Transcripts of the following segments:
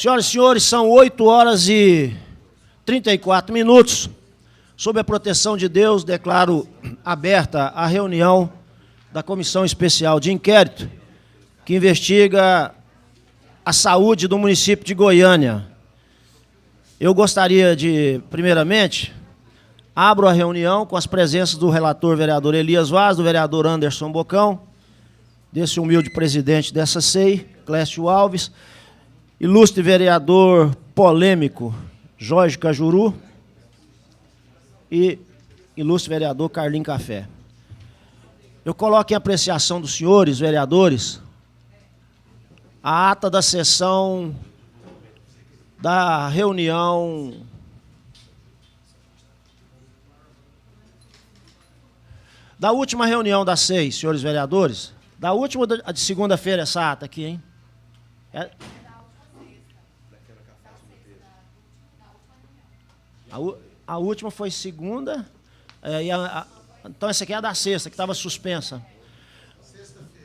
Senhoras e senhores, são 8h34. Sob a proteção de Deus, declaro aberta a reunião da Comissão Especial de Inquérito, que investiga a saúde do município de Goiânia. Eu gostaria de, primeiramente, abro a reunião com as presenças do relator vereador Elias Vaz, do vereador Anderson Bocão, desse humilde presidente dessa SEI, Clécio Alves, ilustre vereador polêmico Jorge Cajuru e ilustre vereador Carlinho Café. Eu coloco em apreciação dos senhores vereadores a ata da sessão da reunião da última reunião da SEI, senhores vereadores, da última de segunda-feira, essa ata aqui, hein? A última foi segunda, então essa aqui é a da sexta, que estava suspensa.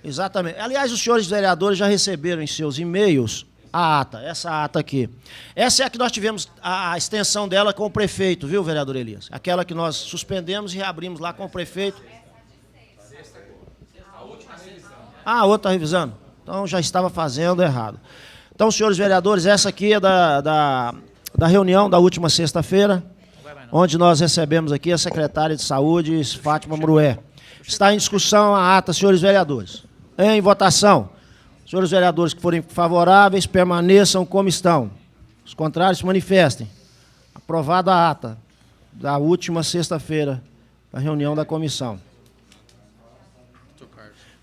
Exatamente. Aliás, os senhores vereadores já receberam em seus e-mails a ata, essa ata aqui. Essa é a que nós tivemos a extensão dela com o prefeito, viu, vereador Elias? Aquela que nós suspendemos e reabrimos lá com o prefeito. Ah, a outra está revisando? Então já estava fazendo errado. Então, senhores vereadores, essa aqui é da reunião da última sexta-feira, onde nós recebemos aqui a secretária de Saúde, Fátima Murué. Está em discussão a ata, senhores vereadores. Em votação. Senhores vereadores que forem favoráveis, permaneçam como estão. Os contrários, se manifestem. Aprovada a ata da última sexta-feira, da reunião da comissão.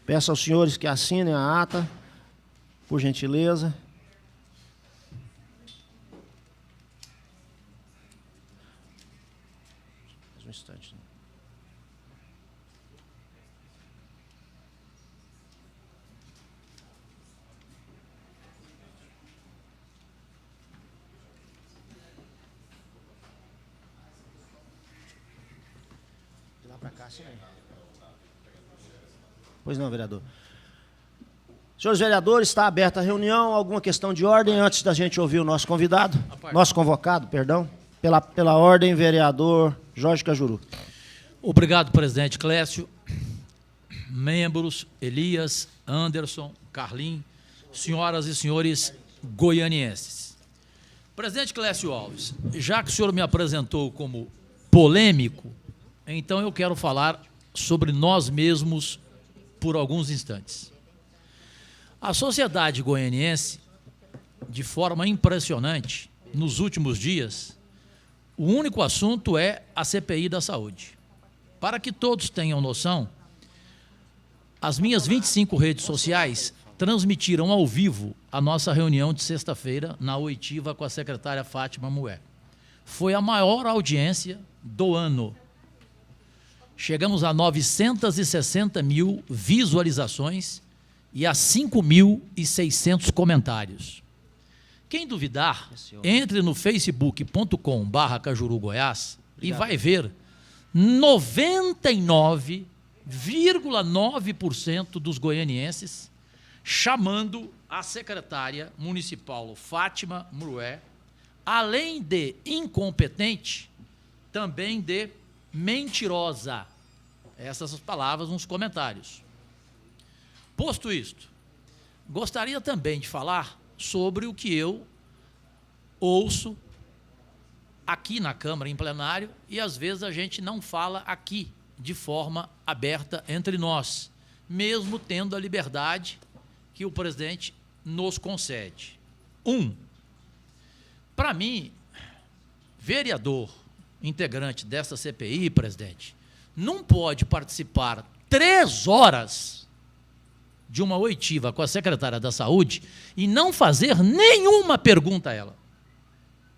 Peço aos senhores que assinem a ata, por gentileza. Mais um instante. De lá para cá, sim. Pois não, vereador. Senhores vereadores, está aberta a reunião. Alguma questão de ordem antes da gente ouvir o nosso convidado? Nosso convocado, perdão. Pela ordem, vereador Jorge Cajuru. Obrigado, presidente Clécio. Membros, Elias, Anderson, Carlinhos, senhoras e senhores goianienses. Presidente Clécio Alves, já que o senhor me apresentou como polêmico, então eu quero falar sobre nós mesmos por alguns instantes. A sociedade goianiense, de forma impressionante, nos últimos dias, o único assunto é a CPI da saúde. Para que todos tenham noção, as minhas 25 redes sociais transmitiram ao vivo a nossa reunião de sexta-feira na oitiva com a secretária Fátima Murué. Foi a maior audiência do ano. Chegamos a 960 mil visualizações e a 5.600 comentários. Quem duvidar, entre no facebook.com/Cajuru Goiás e vai ver 99,9% dos goianienses chamando a secretária municipal Fátima Murué, além de incompetente, também de mentirosa. Essas palavras nos comentários. Posto isto, gostaria também de falar sobre o que eu ouço aqui na Câmara, em plenário, e às vezes a gente não fala aqui de forma aberta entre nós, mesmo tendo a liberdade que o presidente nos concede. Para mim, vereador, integrante dessa CPI, presidente, não pode participar 3 horas de uma oitiva com a secretária da Saúde e não fazer nenhuma pergunta a ela.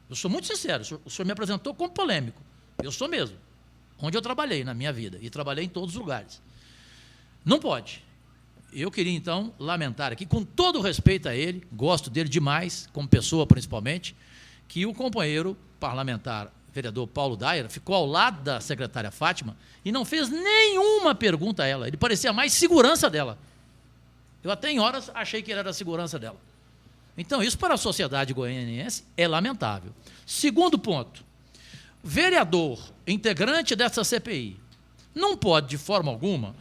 Eu sou muito sincero, o senhor me apresentou como polêmico. Eu sou mesmo, onde eu trabalhei na minha vida, e trabalhei em todos os lugares. Não pode. Eu queria, então, lamentar aqui, com todo o respeito a ele, gosto dele demais, como pessoa principalmente, que o companheiro parlamentar, vereador Paulo Daira, ficou ao lado da secretária Fátima e não fez nenhuma pergunta a ela. Ele parecia mais segurança dela. Eu até em horas achei que ele era a segurança dela. Então, isso para a sociedade goianiense é lamentável. Segundo ponto, vereador, integrante dessa CPI, não pode, de forma alguma,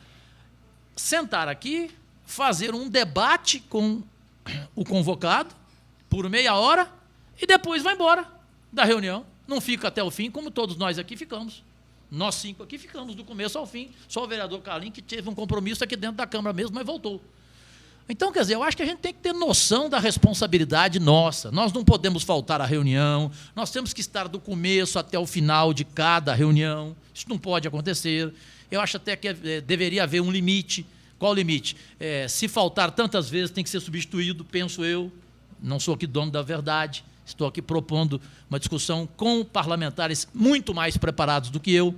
sentar aqui, fazer um debate com o convocado por meia hora e depois vai embora da reunião. Não fica até o fim, como todos nós aqui ficamos. Nós 5 aqui ficamos do começo ao fim. Só o vereador Carlinho que teve um compromisso aqui dentro da Câmara mesmo, mas voltou. Então, quer dizer, eu acho que a gente tem que ter noção da responsabilidade nossa. Nós não podemos faltar à reunião, nós temos que estar do começo até o final de cada reunião. Isso não pode acontecer. Eu acho até que deveria haver um limite. Qual o limite? Se faltar tantas vezes, tem que ser substituído, penso eu. Não sou aqui dono da verdade. Estou aqui propondo uma discussão com parlamentares muito mais preparados do que eu.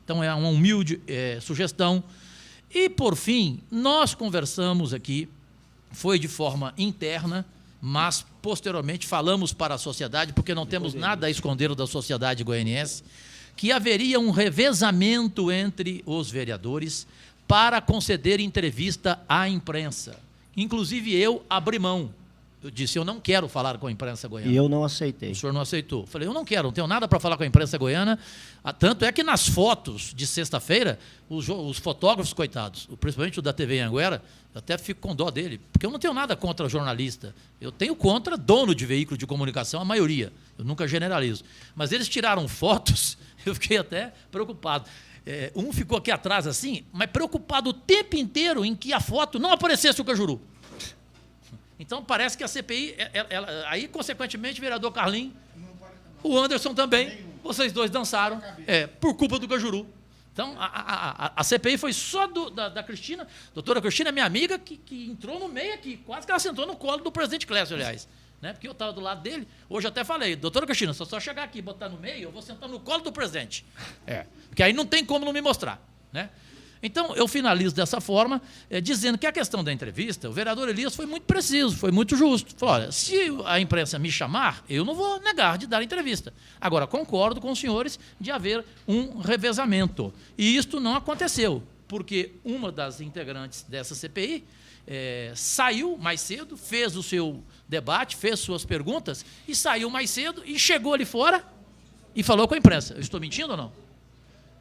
Então, é uma humilde sugestão. E, por fim, nós conversamos aqui, foi de forma interna, mas, posteriormente, falamos para a sociedade, porque não temos nada a esconder da sociedade goianiense, que haveria um revezamento entre os vereadores para conceder entrevista à imprensa. Inclusive, eu abri mão. Eu disse, eu não quero falar com a imprensa goiana. E eu não aceitei. O senhor não aceitou. Falei, eu não quero, não tenho nada para falar com a imprensa goiana. Tanto é que nas fotos de sexta-feira, os fotógrafos, coitados, principalmente o da TV Anhanguera, eu até fico com dó dele, porque eu não tenho nada contra jornalista. Eu tenho contra dono de veículo de comunicação, a maioria. Eu nunca generalizo. Mas eles tiraram fotos, eu fiquei até preocupado. Um ficou aqui atrás assim, mas preocupado o tempo inteiro em que a foto não aparecesse o Cajuru. Então, parece que a CPI, aí, consequentemente, o vereador Carlinho, o Anderson também, vocês dois dançaram, por culpa do Cajuru. Então, a CPI foi só da Cristina, doutora Cristina é minha amiga, que entrou no meio aqui, quase que ela sentou no colo do presidente Clécio, aliás, né? Porque eu estava do lado dele, hoje até falei, doutora Cristina, se eu só chegar aqui e botar no meio, eu vou sentar no colo do presidente. Porque aí não tem como não me mostrar, né? Então, eu finalizo dessa forma, dizendo que a questão da entrevista, o vereador Elias foi muito preciso, foi muito justo. Falou, olha, se a imprensa me chamar, eu não vou negar de dar entrevista. Agora, concordo com os senhores de haver um revezamento. E isto não aconteceu, porque uma das integrantes dessa CPI saiu mais cedo, fez o seu debate, fez suas perguntas, e saiu mais cedo e chegou ali fora e falou com a imprensa. Eu estou mentindo ou não?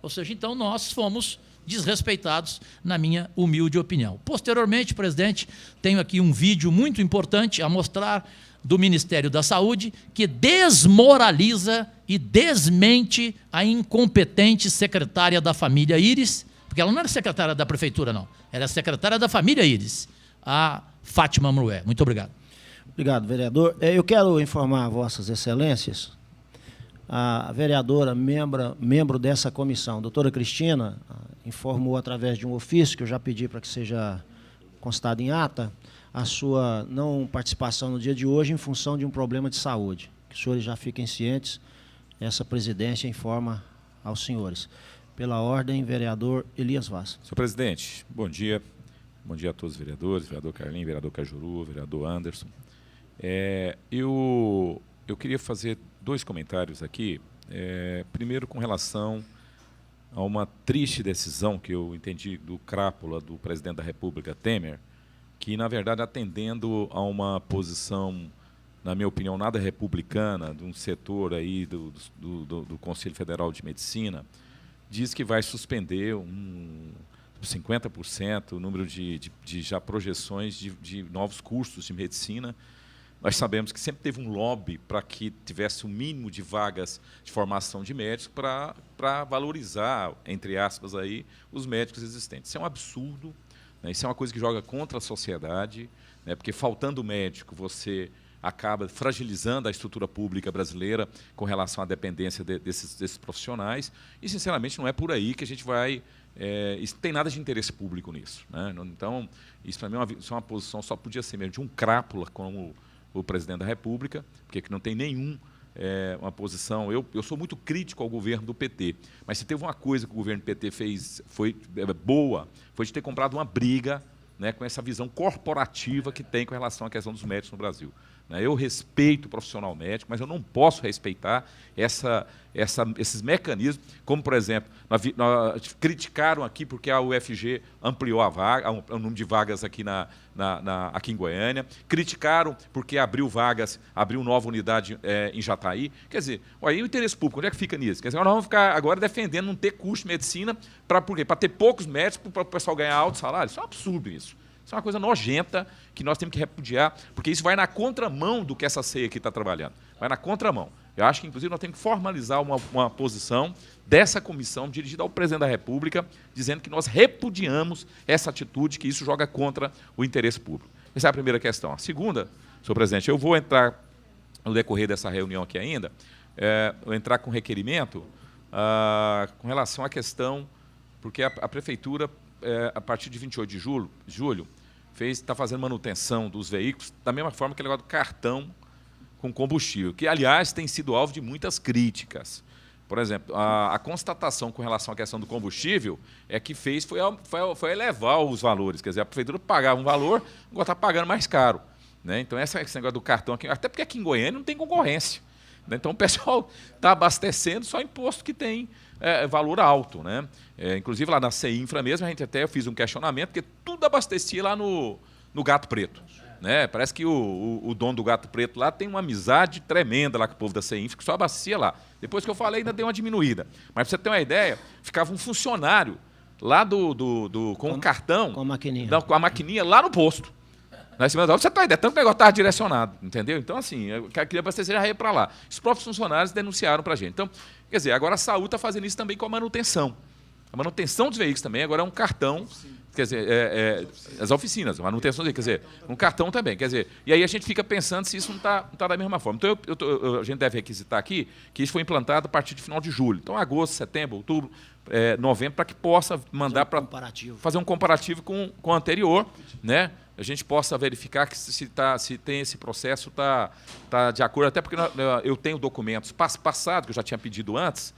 Ou seja, então, nós fomos desrespeitados, na minha humilde opinião. Posteriormente, presidente, tenho aqui um vídeo muito importante a mostrar do Ministério da Saúde que desmoraliza e desmente a incompetente secretária da família Íris, porque ela não era secretária da prefeitura, não, era secretária da família Íris, a Fátima Mrué. Muito obrigado. Obrigado, vereador. Eu quero informar a vossas excelências, a vereadora, membro dessa comissão, doutora Cristina, informou através de um ofício, que eu já pedi para que seja constado em ata, a sua não participação no dia de hoje em função de um problema de saúde. Que os senhores já fiquem cientes, essa presidência informa aos senhores. Pela ordem, vereador Elias Vaz. Senhor presidente, bom dia. Bom dia a todos os vereadores, vereador Carlinho, vereador Cajuru, vereador Anderson. Eu queria fazer 2 comentários aqui. Primeiro, com relação a uma triste decisão que eu entendi do crápula do presidente da República, Temer, que, na verdade, atendendo a uma posição, na minha opinião, nada republicana, de um setor aí do Conselho Federal de Medicina, diz que vai suspender 50% o número de já projeções de novos cursos de medicina. Nós sabemos que sempre teve um lobby para que tivesse o mínimo de vagas de formação de médicos para valorizar, entre aspas, aí, os médicos existentes. Isso é um absurdo, né? Isso é uma coisa que joga contra a sociedade, né? Porque, faltando médico, você acaba fragilizando a estrutura pública brasileira com relação à dependência desses profissionais. E, sinceramente, não é por aí que a gente vai... isso não tem nada de interesse público nisso, né? Então, isso, para mim, é uma posição, só podia ser mesmo de um crápula como o presidente da República, porque não tem uma posição... Eu sou muito crítico ao governo do PT, mas se teve uma coisa que o governo do PT fez, foi boa, foi de ter comprado uma briga, né, com essa visão corporativa que tem com relação à questão dos médicos no Brasil. né? Eu respeito o profissional médico, mas eu não posso respeitar esses mecanismos, como, por exemplo, criticaram aqui porque a UFG ampliou a vaga, o número de vagas aqui, aqui em Goiânia, criticaram porque abriu nova unidade em Jataí. Quer dizer, aí o interesse público, onde é que fica nisso? Quer dizer, nós vamos ficar agora defendendo não ter curso de medicina para ter poucos médicos para o pessoal ganhar alto salário. Isso é um absurdo isso. Isso é uma coisa nojenta que nós temos que repudiar, porque isso vai na contramão do que essa ceia aqui está trabalhando. Vai na contramão. Eu acho que, inclusive, nós temos que formalizar uma posição dessa comissão dirigida ao presidente da República, dizendo que nós repudiamos essa atitude, que isso joga contra o interesse público. Essa é a primeira questão. A segunda, senhor presidente, eu vou entrar no decorrer dessa reunião aqui ainda, vou entrar com requerimento com relação à questão, porque a Prefeitura, a partir de 28 de julho, está fazendo manutenção dos veículos, da mesma forma que o negócio do cartão com combustível, que, aliás, tem sido alvo de muitas críticas. Por exemplo, a constatação com relação à questão do combustível foi elevar os valores. Quer dizer, a Prefeitura pagava um valor, agora está pagando mais caro, né? Então, esse negócio do cartão aqui, até porque aqui em Goiânia não tem concorrência, né? Então, o pessoal está abastecendo só imposto que tem valor alto, né? Inclusive, lá na CEINFRA mesmo, eu fiz um questionamento, porque tudo abastecia lá no Gato Preto. Né? Parece que o dono do Gato Preto lá tem uma amizade tremenda lá com o povo da CEINFRA, que só abastecia lá. Depois que eu falei, ainda deu uma diminuída. Mas, para você ter uma ideia, ficava um funcionário lá com o cartão, com a maquininha. Não, com a maquininha lá no posto. Você tem uma ideia, tanto que o negócio estava direcionado, entendeu? Então, assim, eu queria abastecer, já ia para lá. Os próprios funcionários denunciaram para a gente. Então, quer dizer, agora a saúde está fazendo isso também com a manutenção. A manutenção dos veículos também agora é um cartão, quer dizer, as oficinas, a manutenção, quer dizer, um cartão também, quer dizer, e aí a gente fica pensando se isso não está da mesma forma. Então, a gente deve requisitar aqui que isso foi implantado a partir de final de julho. Então, agosto, setembro, outubro, novembro, para que possa mandar para fazer um comparativo com o anterior, né? A gente possa verificar que se tem esse processo, está de acordo, até porque eu tenho documentos passados, que eu já tinha pedido antes,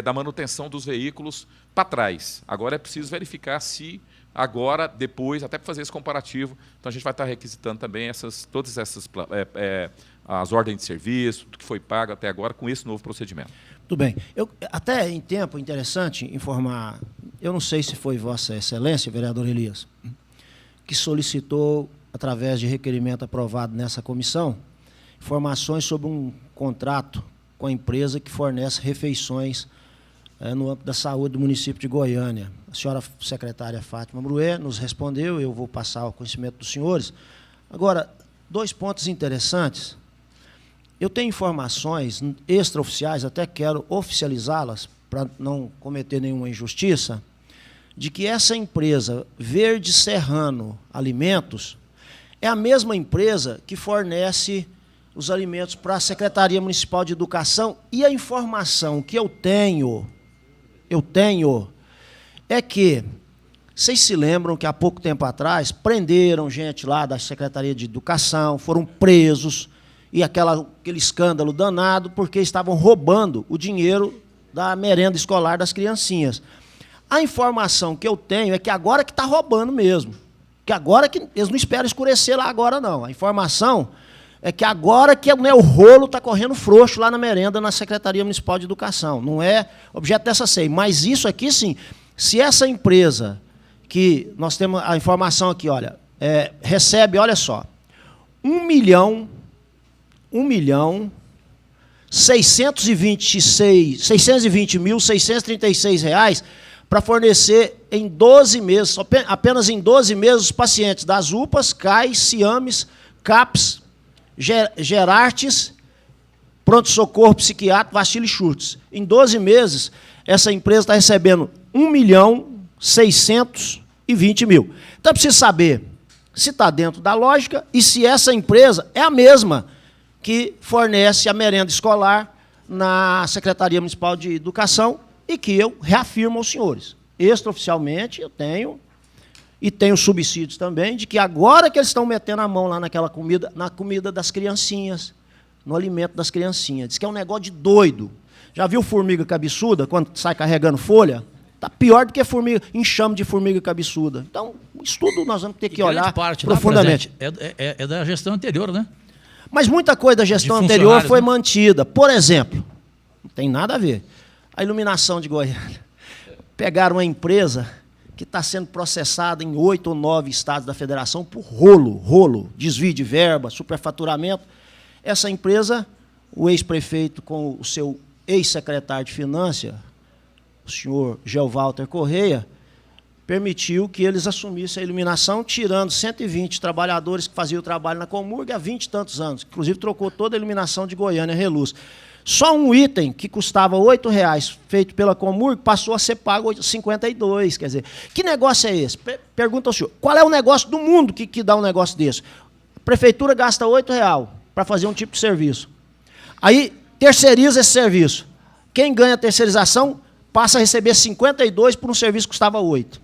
da manutenção dos veículos para trás. Agora é preciso verificar se agora, depois, até para fazer esse comparativo, então a gente vai estar requisitando também todas essas as ordens de serviço, tudo que foi pago até agora com esse novo procedimento. Tudo bem. Até em tempo, interessante informar, eu não sei se foi Vossa Excelência, vereador Elias, que solicitou, através de requerimento aprovado nessa comissão, informações sobre um contrato com a empresa que fornece refeições no âmbito da saúde do município de Goiânia. A senhora secretária Fátima Brué nos respondeu, eu vou passar ao conhecimento dos senhores. Agora, 2 pontos interessantes. Eu tenho informações extraoficiais, até quero oficializá-las, para não cometer nenhuma injustiça, de que essa empresa Verde Serrano Alimentos é a mesma empresa que fornece os alimentos para a Secretaria Municipal de Educação, e a informação que eu tenho é que, vocês se lembram que há pouco tempo atrás prenderam gente lá da Secretaria de Educação, foram presos, e aquele escândalo danado, porque estavam roubando o dinheiro da merenda escolar das criancinhas. A informação que eu tenho é que agora que está roubando mesmo, que agora que eles não esperam escurecer lá agora não. A informação é que agora que o rolo está correndo frouxo lá na merenda, na Secretaria Municipal de Educação. Não é objeto dessa SEI. Mas isso aqui, sim, se essa empresa, que nós temos a informação aqui, olha, recebe, olha só, 620.636 reais para fornecer em 12 meses, apenas em 12 meses, os pacientes das UPAs, CAIS, CIAMES, CAPS, Gerartes, Pronto-Socorro Psiquiátrico, Vacile Schurtz. Em 12 meses, essa empresa está recebendo 1.620.000. Então, precisa saber se está dentro da lógica e se essa empresa é a mesma que fornece a merenda escolar na Secretaria Municipal de Educação, e que eu reafirmo aos senhores. Extraoficialmente, eu tenho, e tenho subsídios também, de que agora que eles estão metendo a mão lá naquela comida, na comida das criancinhas, no alimento das criancinhas. Diz que é um negócio de doido. Já viu formiga cabeçuda, quando sai carregando folha? Está pior do que enxame de formiga cabeçuda. Então, isso tudo nós vamos ter que olhar parte, profundamente. É da gestão anterior, né? Mas muita coisa da gestão anterior foi mantida. Por exemplo, não tem nada a ver, a iluminação de Goiânia. Pegaram uma empresa que está sendo processada em 8 ou 9 estados da federação por rolo, desvio de verba, superfaturamento. Essa empresa, o ex-prefeito com o seu ex-secretário de Finanças, o senhor Geovalter Correia, permitiu que eles assumissem a iluminação, tirando 120 trabalhadores que faziam o trabalho na Comurg há 20 e tantos anos. Inclusive, trocou toda a iluminação de Goiânia, Reluz. Só um item que custava R$ 8,00, feito pela Comurg, passou a ser pago R$ 52. Quer dizer, que negócio é esse? Pergunta ao senhor. Qual é o negócio do mundo que dá um negócio desse? A prefeitura gasta R$ 8,00 para fazer um tipo de serviço. Aí, terceiriza esse serviço. Quem ganha a terceirização passa a receber 52 por um serviço que custava 8.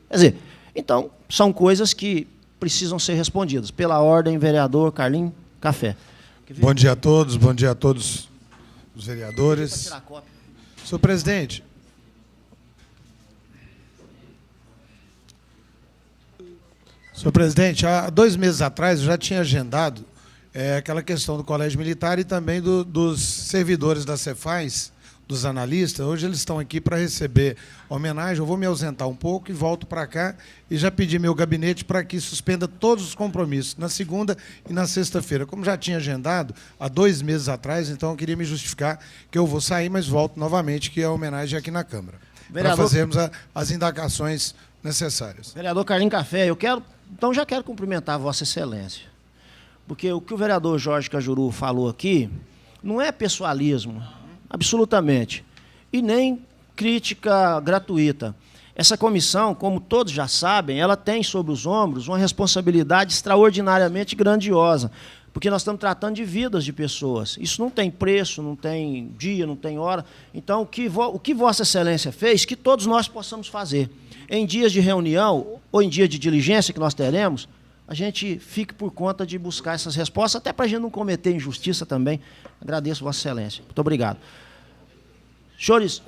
Quer dizer, então, são coisas que precisam ser respondidas. Pela ordem, vereador Carlinhos Café. Bom dia a todos os vereadores. Senhor presidente, há 2 meses atrás eu já tinha agendado aquela questão do Colégio Militar e também dos servidores da Cefaz, dos analistas. Hoje eles estão aqui para receber homenagem. Eu vou me ausentar um pouco e volto para cá e já pedi meu gabinete para que suspenda todos os compromissos na segunda e na sexta-feira. Como já tinha agendado há 2 meses atrás, então eu queria me justificar que eu vou sair, mas volto novamente, que é a homenagem aqui na Câmara, para fazermos as indagações necessárias. Vereador Carlinhos Café, já quero cumprimentar a Vossa Excelência, porque o que o vereador Jorge Cajuru falou aqui não é pessoalismo, absolutamente, e nem crítica gratuita. Essa comissão, como todos já sabem, ela tem sobre os ombros uma responsabilidade extraordinariamente grandiosa, porque nós estamos tratando de vidas de pessoas. Isso não tem preço, não tem dia, não tem hora. Então, o que Vossa Excelência fez, que todos nós possamos fazer. Em dias de reunião ou em dia de diligência que nós teremos, a gente fique por conta de buscar essas respostas, até para a gente não cometer injustiça também. Agradeço Vossa Excelência. Muito obrigado. Senhores,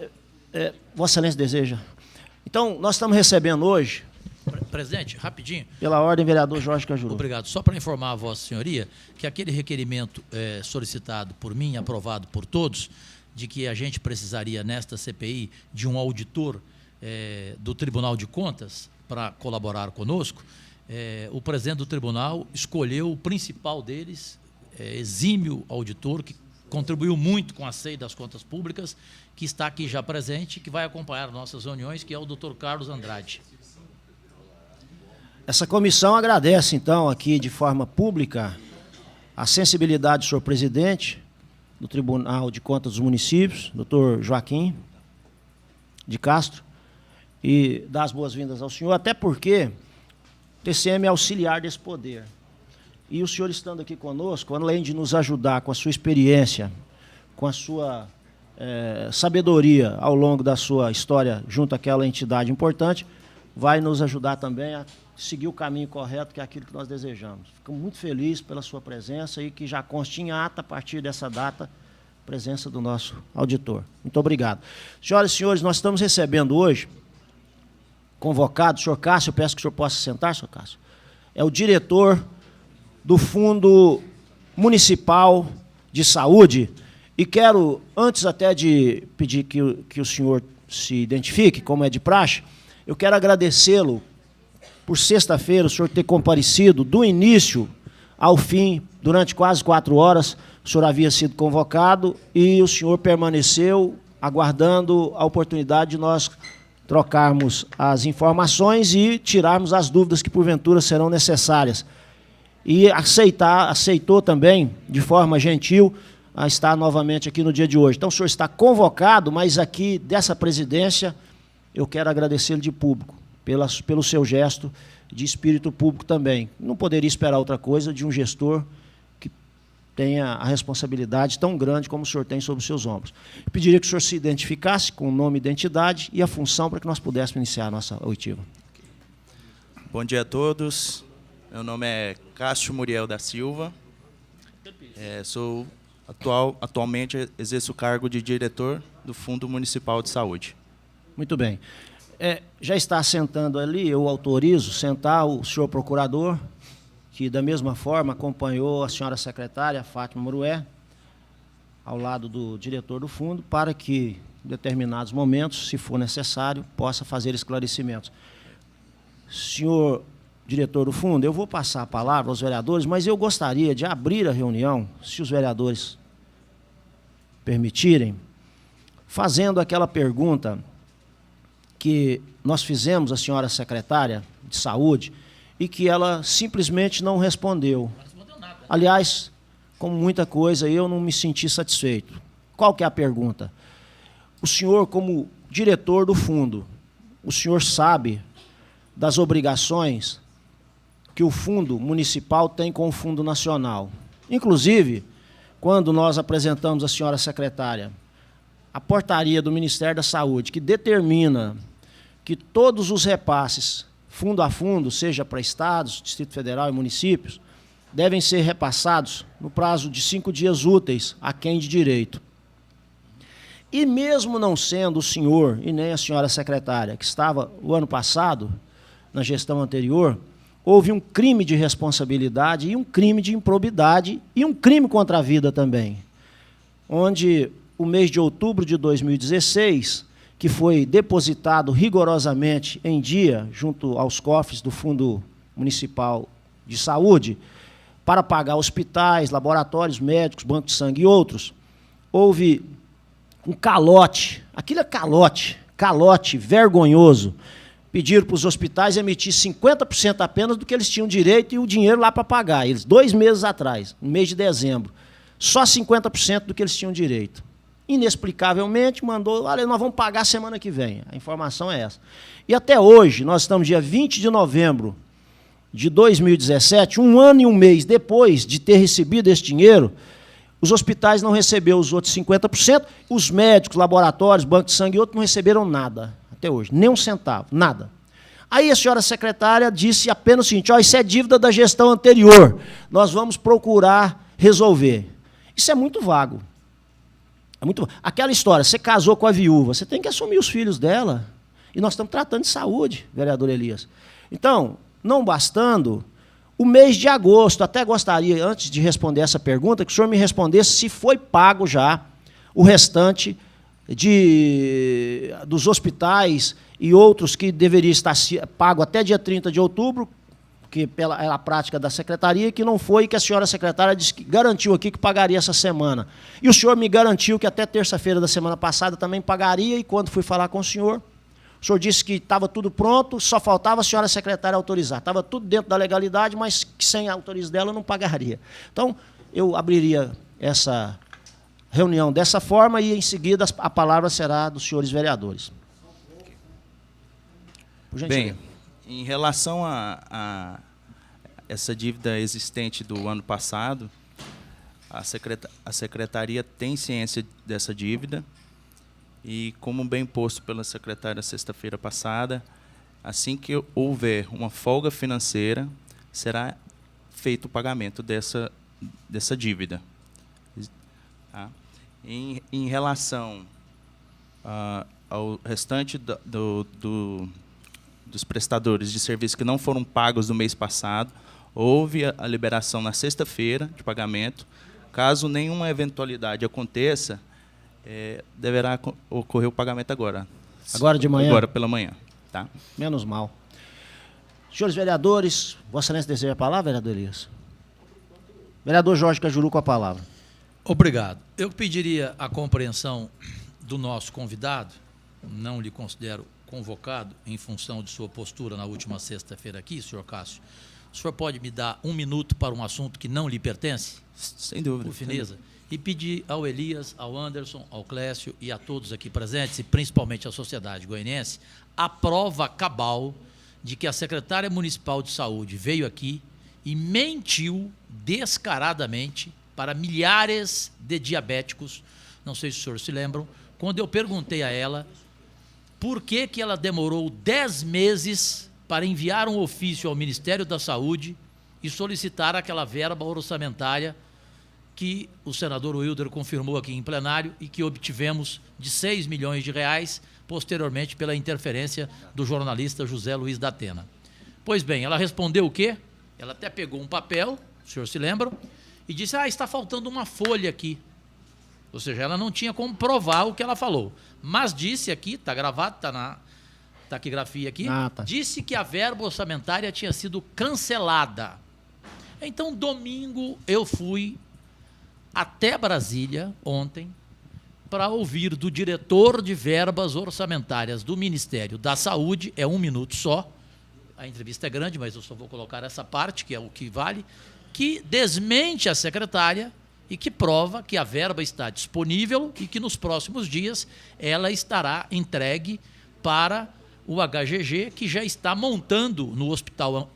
Vossa Excelência deseja. Então, nós estamos recebendo hoje... Presidente, rapidinho. Pela ordem, vereador Jorge Cajuru. Obrigado. Só para informar a Vossa Senhoria que aquele requerimento solicitado por mim, aprovado por todos, de que a gente precisaria, nesta CPI, de um auditor do Tribunal de Contas para colaborar conosco, o presidente do tribunal escolheu o principal deles, exímio auditor, que contribuiu muito com a SEI das contas públicas, que está aqui já presente, que vai acompanhar nossas reuniões, que é o doutor Carlos Andrade. Essa comissão agradece, então, aqui de forma pública, a sensibilidade do senhor presidente do Tribunal de Contas dos Municípios, doutor Joaquim de Castro, e dá as boas-vindas ao senhor, até porque o TCM é auxiliar desse poder. E o senhor estando aqui conosco, além de nos ajudar com a sua experiência, com a sua sabedoria ao longo da sua história junto àquela entidade importante, vai nos ajudar também a seguir o caminho correto, que é aquilo que nós desejamos. Fico muito feliz pela sua presença e que já conste em ata, a partir dessa data, a presença do nosso auditor. Muito obrigado. Senhoras e senhores, nós estamos recebendo hoje, convocado, o senhor Cássio, eu peço que o senhor possa sentar, senhor Cássio, é o diretor do Fundo Municipal de Saúde, e quero, antes até de pedir que o senhor se identifique, como é de praxe, eu quero agradecê-lo por sexta-feira o senhor ter comparecido do início ao fim, durante quase 4 horas, o senhor havia sido convocado e o senhor permaneceu aguardando a oportunidade de nós trocarmos as informações e tirarmos as dúvidas que porventura serão necessárias. E aceitou também, de forma gentil, a estar novamente aqui no dia de hoje. Então, o senhor está convocado, mas aqui, dessa presidência, eu quero agradecer-lhe de público, pelo seu gesto de espírito público também. Não poderia esperar outra coisa de um gestor que tenha a responsabilidade tão grande como o senhor tem sobre os seus ombros. Eu pediria que o senhor se identificasse com o nome, identidade e a função para que nós pudéssemos iniciar a nossa oitiva. Bom dia a todos. Meu nome é Cássio Muriel da Silva. Atualmente exerço o cargo de diretor do Fundo Municipal de Saúde. Muito bem. Já está sentando ali, eu autorizo sentar o senhor procurador, que, da mesma forma, acompanhou a senhora secretária, Fátima Morué, ao lado do diretor do fundo, para que, em determinados momentos, se for necessário, possa fazer esclarecimentos. Senhor diretor do fundo, eu vou passar a palavra aos vereadores, mas eu gostaria de abrir a reunião, se os vereadores permitirem, fazendo aquela pergunta que nós fizemos à senhora secretária de Saúde e que ela simplesmente não respondeu. Aliás, como muita coisa, eu não me senti satisfeito. Qual que é a pergunta? O senhor, como diretor do fundo, o senhor sabe das obrigações que o fundo municipal tem com o fundo nacional. Inclusive, quando nós apresentamos à senhora secretária a portaria do Ministério da Saúde, que determina que todos os repasses, fundo a fundo, seja para estados, Distrito Federal e municípios, devem ser repassados no prazo de 5 dias úteis a quem de direito. E mesmo não sendo o senhor e nem a senhora secretária, que estava o ano passado, na gestão anterior, houve um crime de responsabilidade e um crime de improbidade e um crime contra a vida também, onde o mês de outubro de 2016, que foi depositado rigorosamente em dia junto aos cofres do Fundo Municipal de Saúde, para pagar hospitais, laboratórios, médicos, banco de sangue e outros, houve um calote, aquilo é calote vergonhoso. Pediram para os hospitais emitir 50% apenas do que eles tinham direito e o dinheiro lá para pagar. Eles, 2 meses atrás, no mês de dezembro, só 50% do que eles tinham direito. Inexplicavelmente, mandou, olha, nós vamos pagar semana que vem. A informação é essa. E até hoje, nós estamos dia 20 de novembro de 2017, 1 ano e 1 mês depois de ter recebido esse dinheiro, os hospitais não receberam os outros 50%, os médicos, laboratórios, banco de sangue e outros não receberam nada. Até hoje, nem um centavo, nada. Aí a senhora secretária disse apenas o seguinte, ó, isso é dívida da gestão anterior, nós vamos procurar resolver. Isso é muito vago. É muito... Aquela história, você casou com a viúva, você tem que assumir os filhos dela. E nós estamos tratando de saúde, vereador Elias. Então, não bastando, o mês de agosto, até gostaria, antes de responder essa pergunta, que o senhor me respondesse se foi pago já o restante dos hospitais e outros que deveria estar pago até dia 30 de outubro, que pela prática da secretaria, que não foi, e que a senhora secretária disse que garantiu aqui que pagaria essa semana. E o senhor me garantiu que até terça-feira da semana passada também pagaria, e quando fui falar com o senhor disse que estava tudo pronto, só faltava a senhora secretária autorizar. Estava tudo dentro da legalidade, mas que sem a autorização dela não pagaria. Então, eu abriria essa reunião dessa forma e, em seguida, a palavra será dos senhores vereadores. Por gentileza. Bem, em relação a essa dívida existente do ano passado, a secretaria tem ciência dessa dívida e, como bem posto pela secretária sexta-feira passada, assim que houver uma folga financeira, será feito o pagamento dessa dívida. Tá? Em relação ao restante dos prestadores de serviço que não foram pagos no mês passado, houve a liberação na sexta-feira de pagamento. Caso nenhuma eventualidade aconteça, deverá ocorrer o pagamento agora. Agora de manhã? Agora pela manhã. Tá? Menos mal. Senhores vereadores, Vossa Excelência deseja a palavra, vereador Elias? Vereador Jorge Cajuru com a palavra. Obrigado. Eu pediria a compreensão do nosso convidado, não lhe considero convocado em função de sua postura na última sexta-feira aqui, senhor Cássio. O senhor pode me dar 1 minuto para um assunto que não lhe pertence? Sem dúvida. Por fineza. E pedir ao Elias, ao Anderson, ao Clécio e a todos aqui presentes, e principalmente à sociedade goianiense, a prova cabal de que a secretária municipal de saúde veio aqui e mentiu descaradamente para milhares de diabéticos, não sei se os senhores se lembram, quando eu perguntei a ela por que ela demorou 10 meses para enviar um ofício ao Ministério da Saúde e solicitar aquela verba orçamentária que o senador Wilder confirmou aqui em plenário e que obtivemos de 6 milhões de reais, posteriormente pela interferência do jornalista José Luiz da Atena. Pois bem, ela respondeu o quê? Ela até pegou um papel, o senhor se lembra, e disse, está faltando uma folha aqui. Ou seja, ela não tinha como provar o que ela falou. Mas disse aqui, está gravado, está na taquigrafia aqui, Tá. disse que a verba orçamentária tinha sido cancelada. Então, domingo, eu fui até Brasília, ontem, para ouvir do diretor de verbas orçamentárias do Ministério da Saúde, é 1 minuto só, a entrevista é grande, mas eu só vou colocar essa parte, que é o que vale, que desmente a secretária e que prova que a verba está disponível e que nos próximos dias ela estará entregue para o HGG, que já está montando no Hospital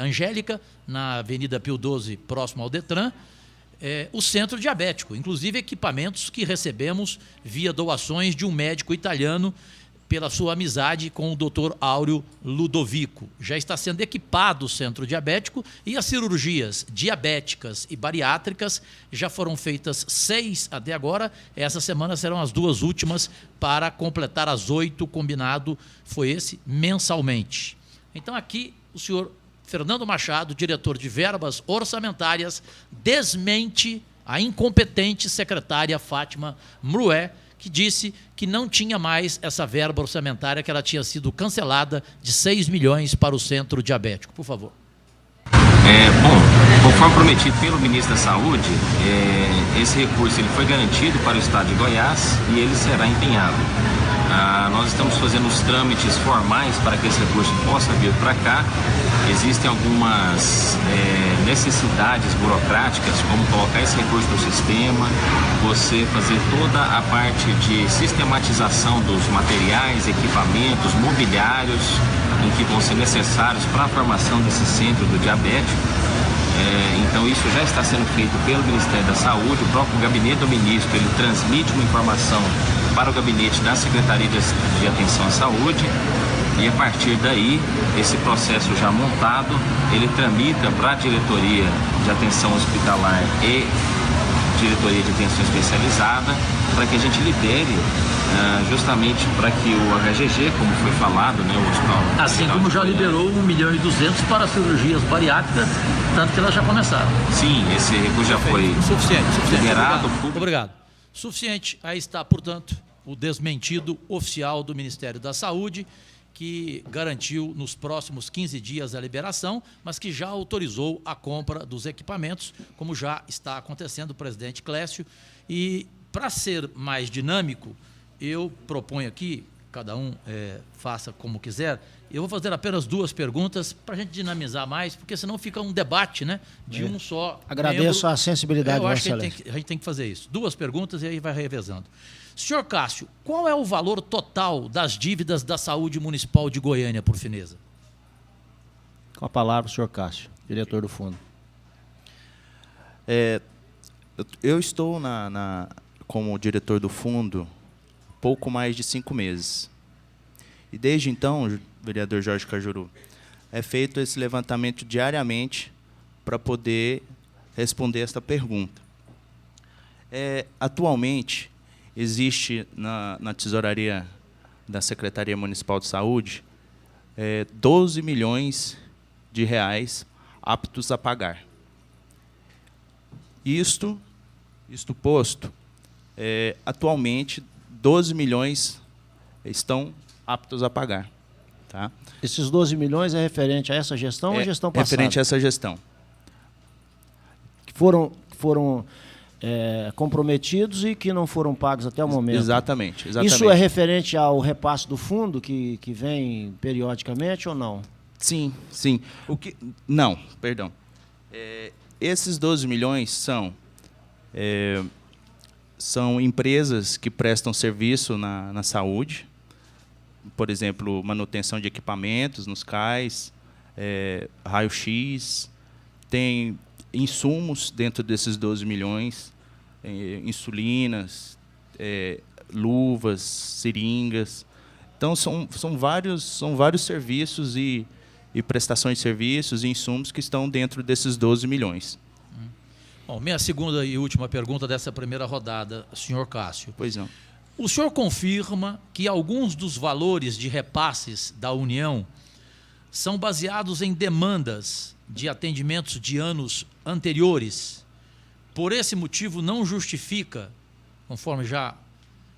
Angélica, na Avenida Pio XII, próximo ao Detran, o centro diabético, inclusive equipamentos que recebemos via doações de um médico italiano pela sua amizade com o Dr. Áureo Ludovico. Já está sendo equipado o centro diabético e as cirurgias diabéticas e bariátricas já foram feitas 6 até agora. Essa semana serão as 2 últimas para completar as 8, combinado foi esse, mensalmente. Então aqui o senhor Fernando Machado, diretor de verbas orçamentárias, desmente a incompetente secretária Fátima Mrué, que disse que não tinha mais essa verba orçamentária, que ela tinha sido cancelada de 6 milhões para o centro diabético. Por favor. Bom, conforme prometido pelo ministro da Saúde, esse recurso ele foi garantido para o estado de Goiás e ele será empenhado. Nós estamos fazendo os trâmites formais para que esse recurso possa vir para cá. Existem algumas necessidades burocráticas, como colocar esse recurso no sistema, você fazer toda a parte de sistematização dos materiais, equipamentos, mobiliários, em que vão ser necessários para a formação desse centro do diabético. Então isso já está sendo feito pelo Ministério da Saúde. O próprio gabinete do ministro ele transmite uma informação para o gabinete da Secretaria de Atenção à Saúde e a partir daí, esse processo já montado, ele tramita para a Diretoria de Atenção Hospitalar e Diretoria de Atenção Especializada, para que a gente lidere justamente para que o HGG, como foi falado, né, o hospital... Assim como já liberou 1,2 milhão para cirurgias bariátricas, tanto que elas já começaram. Sim, esse recurso já foi Suficiente. liberado. Obrigado. Suficiente. Aí está, portanto, o desmentido oficial do Ministério da Saúde, que garantiu nos próximos 15 dias a liberação, mas que já autorizou a compra dos equipamentos, como já está acontecendo, presidente Clécio. E, para ser mais dinâmico, eu proponho aqui, cada um faça como quiser, eu vou fazer apenas 2 perguntas para a gente dinamizar mais, porque senão fica um debate, né, de um só Agradeço membro. a sensibilidade, Eu acho que Vossa Excelência. a gente tem que fazer isso. 2 perguntas e aí vai revezando. Senhor Cássio, qual é o valor total das dívidas da saúde municipal de Goiânia, por fineza? Com a palavra, o senhor Cássio, diretor do fundo. Eu estou como diretor do fundo pouco mais de 5 meses. E desde então, vereador Jorge Cajuru, é feito esse levantamento diariamente para poder responder esta pergunta. Atualmente, existe na tesouraria da Secretaria Municipal de Saúde 12 milhões de reais aptos a pagar. Isto posto, atualmente 12 milhões estão aptos a pagar. Tá? Esses 12 milhões é referente a essa gestão ou a gestão passada? Referente a essa gestão. Que foram comprometidos e que não foram pagos até o momento. Exatamente. Isso é referente ao repasse do fundo que vem periodicamente ou não? Sim. Não, perdão. Esses 12 milhões são empresas que prestam serviço na saúde, por exemplo, manutenção de equipamentos nos CAIs, raio-x, tem insumos dentro desses 12 milhões, insulinas, luvas, seringas. Então, são vários serviços e prestações de serviços e insumos que estão dentro desses 12 milhões. Bom, minha segunda e última pergunta dessa primeira rodada, senhor Cássio. Pois não. O senhor confirma que alguns dos valores de repasses da União são baseados em demandas de atendimentos de anos anteriores. Por esse motivo, não justifica, conforme já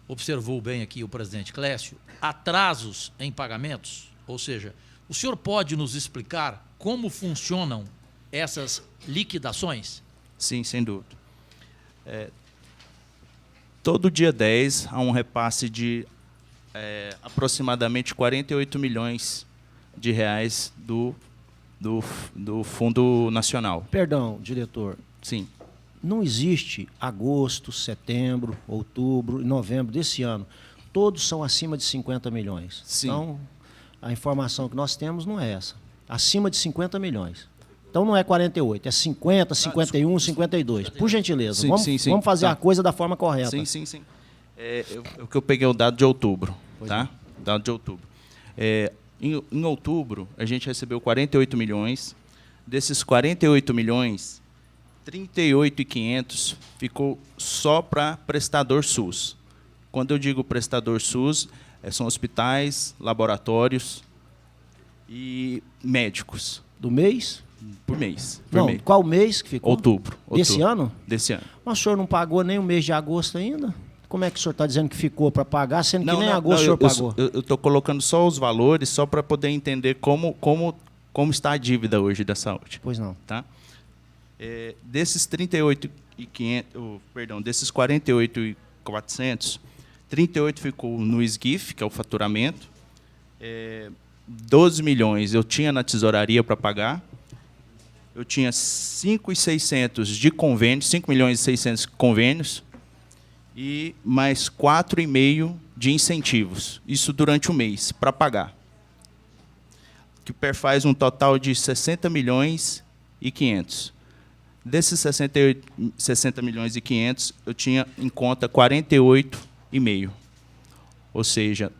observou bem aqui o presidente Clécio, atrasos em pagamentos? Ou seja, o senhor pode nos explicar como funcionam essas liquidações? Sim, sem dúvida. Todo dia 10 há um repasse de aproximadamente 48 milhões de reais do Fundo Nacional. Perdão, diretor. Sim. Não existe agosto, setembro, outubro e novembro desse ano. Todos são acima de 50 milhões. Sim. Então, a informação que nós temos não é essa. Acima de 50 milhões. Então não é 48, é 50, 51, 52. Por gentileza, Sim, sim. vamos fazer Tá. a coisa da forma correta. Sim. Eu peguei o dado de outubro, Pois tá? Dado de outubro. Em outubro, a gente recebeu 48 milhões. Desses 48 milhões, 38.500 ficou só para prestador SUS. Quando eu digo prestador SUS, são hospitais, laboratórios e médicos. Do mês? Por mês. Não, qual mês que ficou? Outubro. Desse ano? Desse ano. Mas o senhor não pagou nem o mês de agosto ainda? Como é que o senhor está dizendo que ficou para pagar, sendo que nem agosto o senhor pagou? Eu estou colocando só os valores, só para poder entender como está a dívida hoje da saúde. Pois não. Tá? Desses 38.500, perdão, desses 48.400, 38 ficou no SGIF, que é o faturamento. 12 milhões eu tinha na tesouraria para pagar. Eu tinha 5.600 de convênios, 5 milhões e 600 convênios e mais 4,5 de incentivos. Isso durante o mês, para pagar. Que perfaz um total de 60 milhões e 500. Desses 60 milhões e 500, eu tinha em conta 48,5. Ou seja,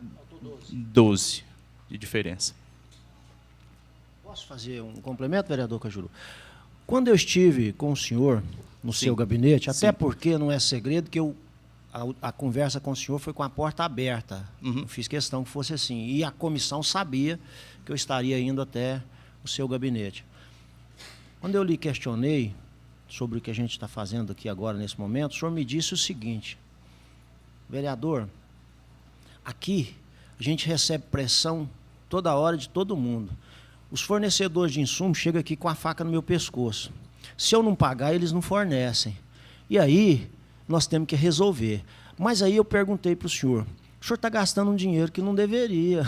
12 de diferença. Posso fazer um complemento, vereador Cajuru? Quando eu estive com o senhor no seu gabinete, até porque não é segredo que a conversa com o senhor foi com a porta aberta. Uhum. Eu fiz questão que fosse assim. E a comissão sabia que eu estaria indo até o seu gabinete. Quando eu lhe questionei sobre o que a gente está fazendo aqui agora, nesse momento, o senhor me disse o seguinte: vereador, aqui a gente recebe pressão toda hora de todo mundo. Os fornecedores de insumos chegam aqui com a faca no meu pescoço. Se eu não pagar, eles não fornecem. E aí, nós temos que resolver. Mas aí eu perguntei para o senhor está gastando um dinheiro que não deveria,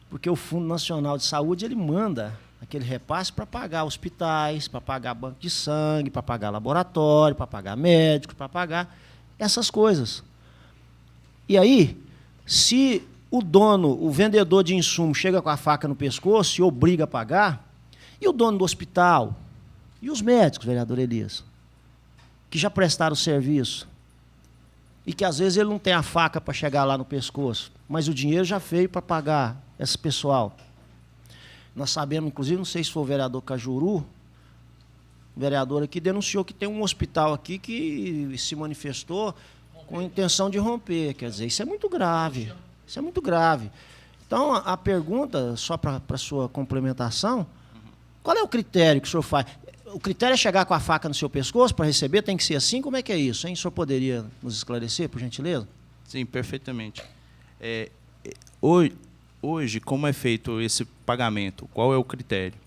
porque o Fundo Nacional de Saúde, ele manda aquele repasse para pagar hospitais, para pagar banco de sangue, para pagar laboratório, para pagar médico, para pagar essas coisas. E aí, se o dono, o vendedor de insumo chega com a faca no pescoço e obriga a pagar, e o dono do hospital? E os médicos, vereador Elias, que já prestaram serviço, e que às vezes ele não tem a faca para chegar lá no pescoço, mas o dinheiro já veio para pagar esse pessoal. Nós sabemos, inclusive, não sei se foi o vereador Cajuru, o vereador aqui denunciou que tem um hospital aqui que se manifestou com intenção de romper. Quer dizer, isso é muito grave. Isso é muito grave. Então, a pergunta, só para a sua complementação, qual é o critério que o senhor faz? O critério é chegar com a faca no seu pescoço para receber? Tem que ser assim? Como é que é isso, hein? O senhor poderia nos esclarecer, por gentileza? Sim, perfeitamente. Hoje, como é feito esse pagamento? Qual é o critério?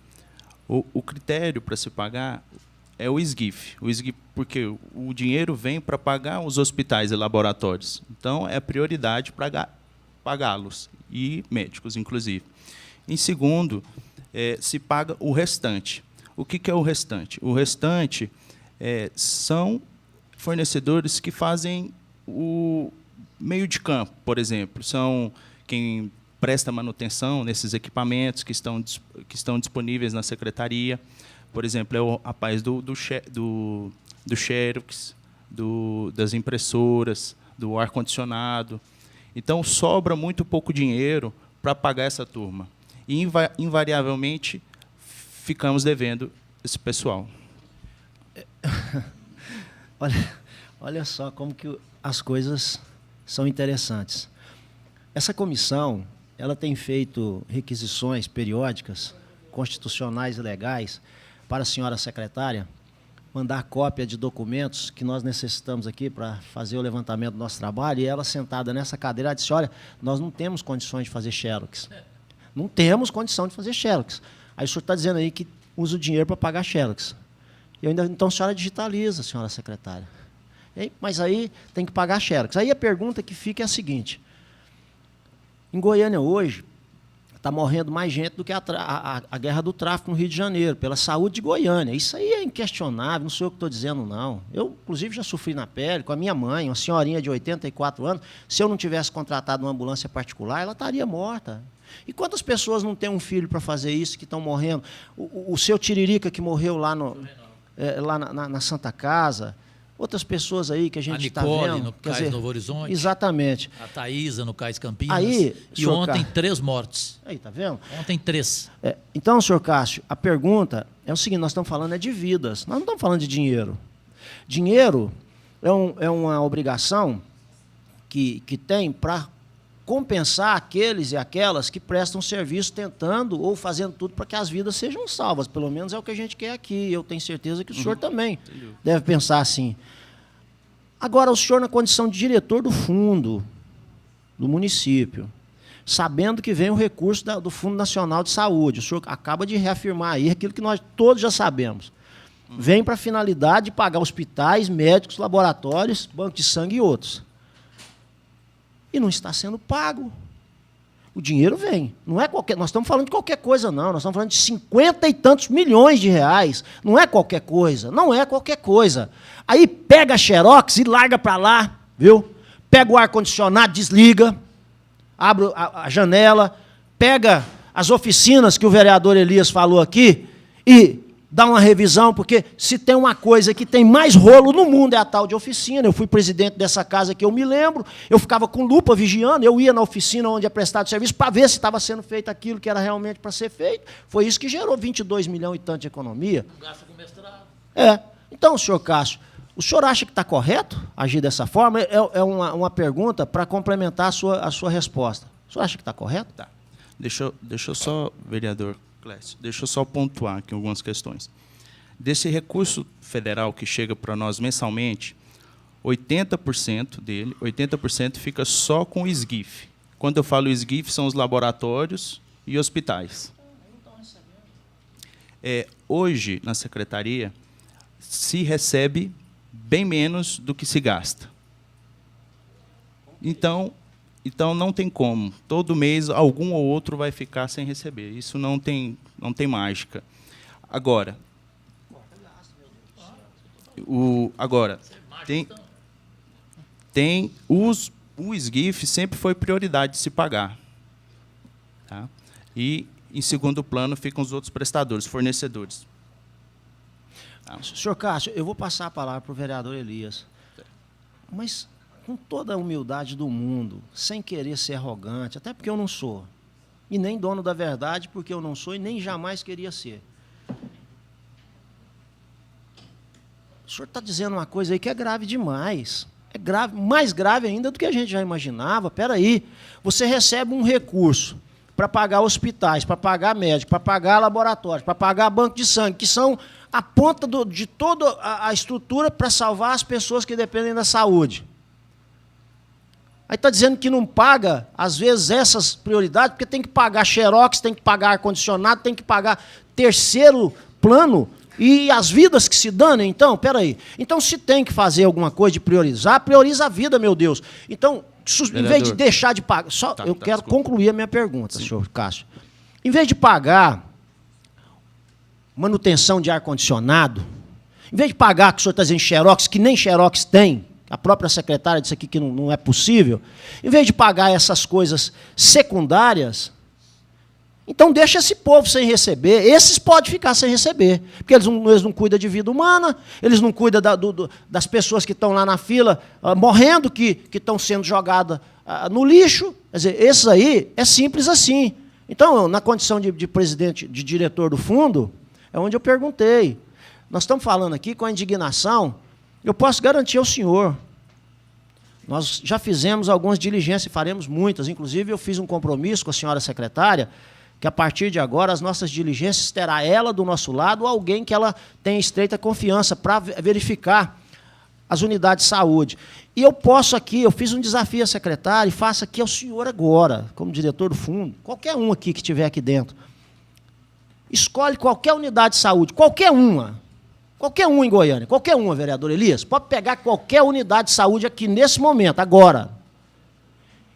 O critério para se pagar é o SGIF. O SGIF, porque o dinheiro vem para pagar os hospitais e laboratórios. Então, é prioridade para pagá-los, e médicos, inclusive. Em segundo, se paga o restante. O que é o restante? O restante são fornecedores que fazem o meio de campo, por exemplo. São quem presta manutenção nesses equipamentos que estão disponíveis na secretaria. Por exemplo, é o rapaz do Xerox, das impressoras, do ar-condicionado. Então, sobra muito pouco dinheiro para pagar essa turma. E, invariavelmente, ficamos devendo esse pessoal. Olha só como que as coisas são interessantes. Essa comissão, ela tem feito requisições periódicas, constitucionais e legais, para a senhora secretária mandar cópia de documentos que nós necessitamos aqui para fazer o levantamento do nosso trabalho, e ela sentada nessa cadeira, ela disse, olha, nós não temos condições de fazer xerox. Não temos condição de fazer xerox. Aí o senhor está dizendo aí que usa o dinheiro para pagar xerox. Então a senhora digitaliza, senhora secretária. Mas aí tem que pagar xerox. Aí a pergunta que fica é a seguinte, em Goiânia hoje, está morrendo mais gente do que a guerra do tráfico no Rio de Janeiro, pela saúde de Goiânia. Isso aí é inquestionável, não sou eu que estou dizendo, não. Eu, inclusive, já sofri na pele com a minha mãe, uma senhorinha de 84 anos. Se eu não tivesse contratado uma ambulância particular, ela estaria morta. E quantas pessoas não têm um filho para fazer isso, que estão morrendo? O seu Tiririca, que morreu lá, na Santa Casa, outras pessoas aí que a gente está vendo. A Nicole, no Cais Novo Horizonte. Exatamente. A Thaísa, no Cais Campinas. Aí, e ontem, 3 mortes. Aí, tá vendo? Ontem, 3. Então, senhor Cássio, a pergunta é o seguinte, nós estamos falando de vidas, nós não estamos falando de dinheiro. Dinheiro é uma obrigação que tem para compensar aqueles e aquelas que prestam serviço tentando ou fazendo tudo para que as vidas sejam salvas. Pelo menos é o que a gente quer aqui. Eu tenho certeza que o senhor também deve pensar assim. Agora, o senhor, na condição de diretor do fundo do município, sabendo que vem o recurso do Fundo Nacional de Saúde, o senhor acaba de reafirmar aí aquilo que nós todos já sabemos. Vem para a finalidade de pagar hospitais, médicos, laboratórios, banco de sangue e outros. E não está sendo pago. O dinheiro vem. Não é qualquer, nós estamos falando de qualquer coisa, não. Nós estamos falando de 50 e tantos milhões de reais. Não é qualquer coisa. Não é qualquer coisa. Aí pega a xerox e larga para lá, viu? Pega o ar-condicionado, desliga, abre a janela, pega as oficinas que o vereador Elias falou aqui e dá uma revisão, porque se tem uma coisa que tem mais rolo no mundo é a tal de oficina. Eu fui presidente dessa casa que eu me lembro, eu ficava com lupa vigiando, eu ia na oficina onde é prestado serviço para ver se estava sendo feito aquilo que era realmente para ser feito. Foi isso que gerou 22 milhões e tanto de economia. Gasta com mestrado. Então, senhor Cássio, o senhor acha que está correto agir dessa forma? É uma pergunta para complementar a sua resposta. O senhor acha que está correto? Tá. Deixa eu só, vereador Clécio, deixa eu só pontuar aqui algumas questões. Desse recurso federal que chega para nós mensalmente, 80% dele, 80% fica só com o SGIF. Quando eu falo SGIF, são os laboratórios e hospitais. Hoje, na secretaria, se recebe bem menos do que se gasta. Então, não tem como. Todo mês, algum ou outro vai ficar sem receber. Isso não tem mágica. Agora, o SGIF sempre foi prioridade de se pagar. Tá? E, em segundo plano, ficam os outros prestadores, fornecedores. Tá? Senhor Cássio, eu vou passar a palavra para o vereador Elias. Mas, com toda a humildade do mundo, sem querer ser arrogante, até porque eu não sou, e nem dono da verdade, porque eu não sou e nem jamais queria ser. O senhor está dizendo uma coisa aí que é grave demais. É grave, mais grave ainda do que a gente já imaginava. Espera aí, você recebe um recurso para pagar hospitais, para pagar médicos, para pagar laboratórios, para pagar banco de sangue, que são a ponta de toda a estrutura para salvar as pessoas que dependem da saúde. Aí está dizendo que não paga, às vezes, essas prioridades, porque tem que pagar xerox, tem que pagar ar-condicionado, tem que pagar terceiro plano, e as vidas que se danem, então, peraí. Então, se tem que fazer alguma coisa de priorizar, prioriza a vida, meu Deus. Então, em vez de deixar de pagar... eu quero concluir a minha pergunta, senhor Cássio. Em vez de pagar manutenção de ar-condicionado, em vez de pagar, que o senhor está dizendo, xerox, que nem xerox tem, a própria secretária disse aqui que não é possível, em vez de pagar essas coisas secundárias, então deixa esse povo sem receber, esses podem ficar sem receber, porque eles não cuidam de vida humana, eles não cuidam das pessoas que estão lá na fila morrendo, que estão sendo jogadas no lixo. Quer dizer, esses aí é simples assim. Então, na condição de presidente, de diretor do fundo, é onde eu perguntei. Nós estamos falando aqui com a indignação. Eu posso garantir ao senhor, nós já fizemos algumas diligências, e faremos muitas, inclusive eu fiz um compromisso com a senhora secretária, que a partir de agora as nossas diligências terá ela do nosso lado ou alguém que ela tenha estreita confiança para verificar as unidades de saúde. E eu posso aqui, eu fiz um desafio à secretária e faço aqui ao senhor agora, como diretor do fundo, qualquer um aqui que estiver aqui dentro. Escolhe qualquer unidade de saúde, qualquer uma em Goiânia, qualquer uma, vereador Elias, pode pegar qualquer unidade de saúde aqui nesse momento, agora.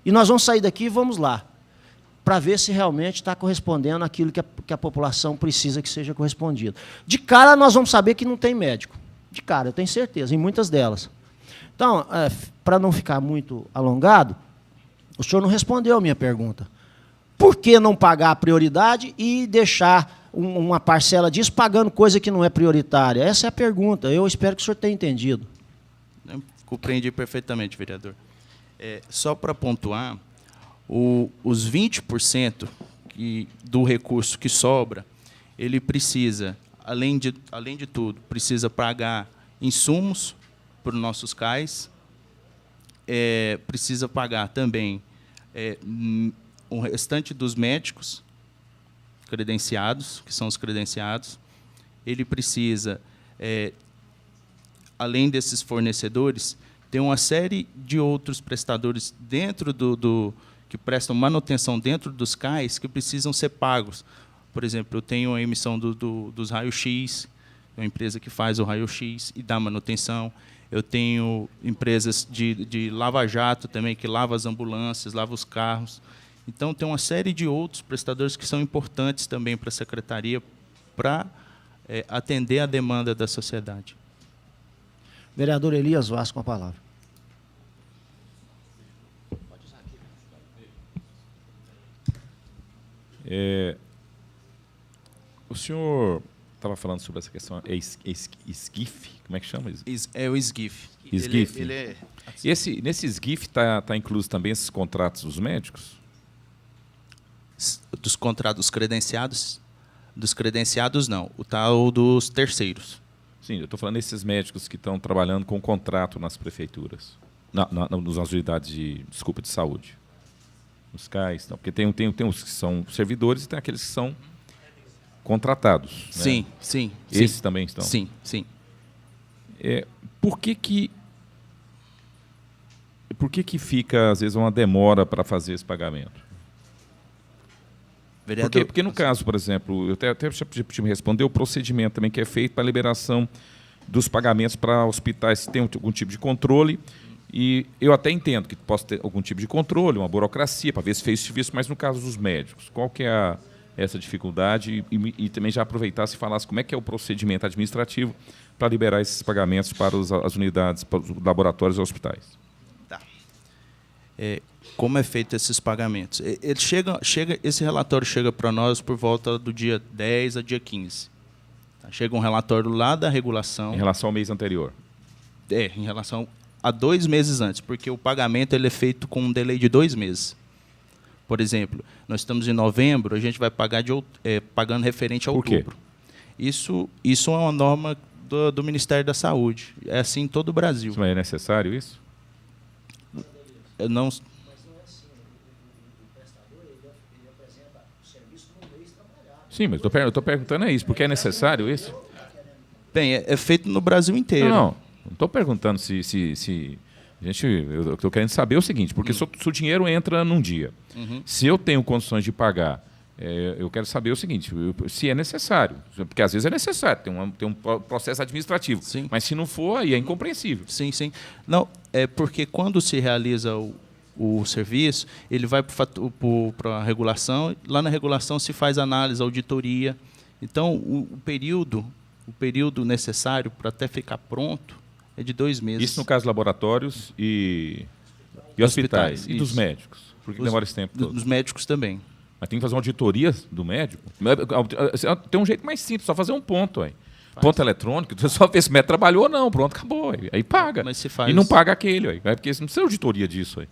E nós vamos sair daqui e vamos lá, para ver se realmente está correspondendo àquilo que a população precisa que seja correspondido. De cara, nós vamos saber que não tem médico. De cara, eu tenho certeza, em muitas delas. Então, para não ficar muito alongado, o senhor não respondeu a minha pergunta. Por que não pagar a prioridade e deixar uma parcela disso pagando coisa que não é prioritária? Essa é a pergunta. Eu espero que o senhor tenha entendido. Eu compreendi perfeitamente, vereador. Só para pontuar, os 20% do recurso que sobra, ele precisa, além de tudo, precisa pagar insumos para os nossos CAIs, precisa pagar também o restante dos médicos credenciados, que são os credenciados. Ele precisa, além desses fornecedores, ter uma série de outros prestadores dentro que prestam manutenção dentro dos CAIs que precisam ser pagos. Por exemplo, eu tenho a emissão dos raios-x, uma empresa que faz o raio-x e dá manutenção. Eu tenho empresas de lava-jato também, que lava as ambulâncias, lava os carros. Então, tem uma série de outros prestadores que são importantes também para a Secretaria para atender a demanda da sociedade. Vereador Elias Vaz, com a palavra. O senhor estava falando sobre essa questão, SGIF, como é que chama? É o SGIF. SGIF. Nesse SGIF está incluso também esses contratos dos médicos? Dos contratos credenciados? Dos credenciados, não. O tal dos terceiros. Sim, eu estou falando desses médicos que estão trabalhando com contrato nas prefeituras, nas unidades de saúde. Nos CAIs, não, porque tem os que são servidores e tem aqueles que são contratados. Sim, né? sim. Esses também estão? Sim, sim. Por que fica, às vezes, uma demora para fazer esse pagamento? Vereador, Porque no caso, por exemplo, eu até pedi para me responder o procedimento também que é feito para a liberação dos pagamentos para hospitais que têm algum tipo de controle. E eu até entendo que possa ter algum tipo de controle, uma burocracia, para ver se fez serviço, mas no caso dos médicos, qual que é essa dificuldade? E também já aproveitar se falasse como é que é o procedimento administrativo para liberar esses pagamentos para as unidades, para os laboratórios e hospitais. Tá. Como é feito esses pagamentos? Esse relatório chega para nós por volta do dia 10 a dia 15. Tá? Chega um relatório lá da regulação. Em relação ao mês anterior? Em relação a 2 meses antes, porque o pagamento ele é feito com um delay de 2 meses. Por exemplo, nós estamos em novembro, a gente vai pagar pagando referente a outubro. Isso é uma norma do Ministério da Saúde. É assim em todo o Brasil. Mas é necessário isso? Não. Sim, mas eu estou perguntando isso, porque é necessário isso? Bem, é feito no Brasil inteiro. Não estou perguntando se eu estou querendo saber o seguinte, porque se o dinheiro entra num dia, se eu tenho condições de pagar, eu quero saber o seguinte, se é necessário, porque às vezes é necessário, tem um processo administrativo, sim. Mas se não for, aí é incompreensível. Sim, sim. Não, é porque quando se realiza o serviço, ele vai para a regulação, lá na regulação se faz análise, auditoria. Então, o período necessário para até ficar pronto é de 2 meses. Isso no caso de laboratórios e hospitais. E dos médicos? Porque demora esse tempo todo. Dos médicos também. Mas tem que fazer uma auditoria do médico? Tem um jeito mais simples, só fazer um ponto. Ponto eletrônico, você só vê se o médico trabalhou ou não, pronto, acabou. Aí paga. Mas se faz... E não paga aquele. Porque você não precisa de auditoria disso.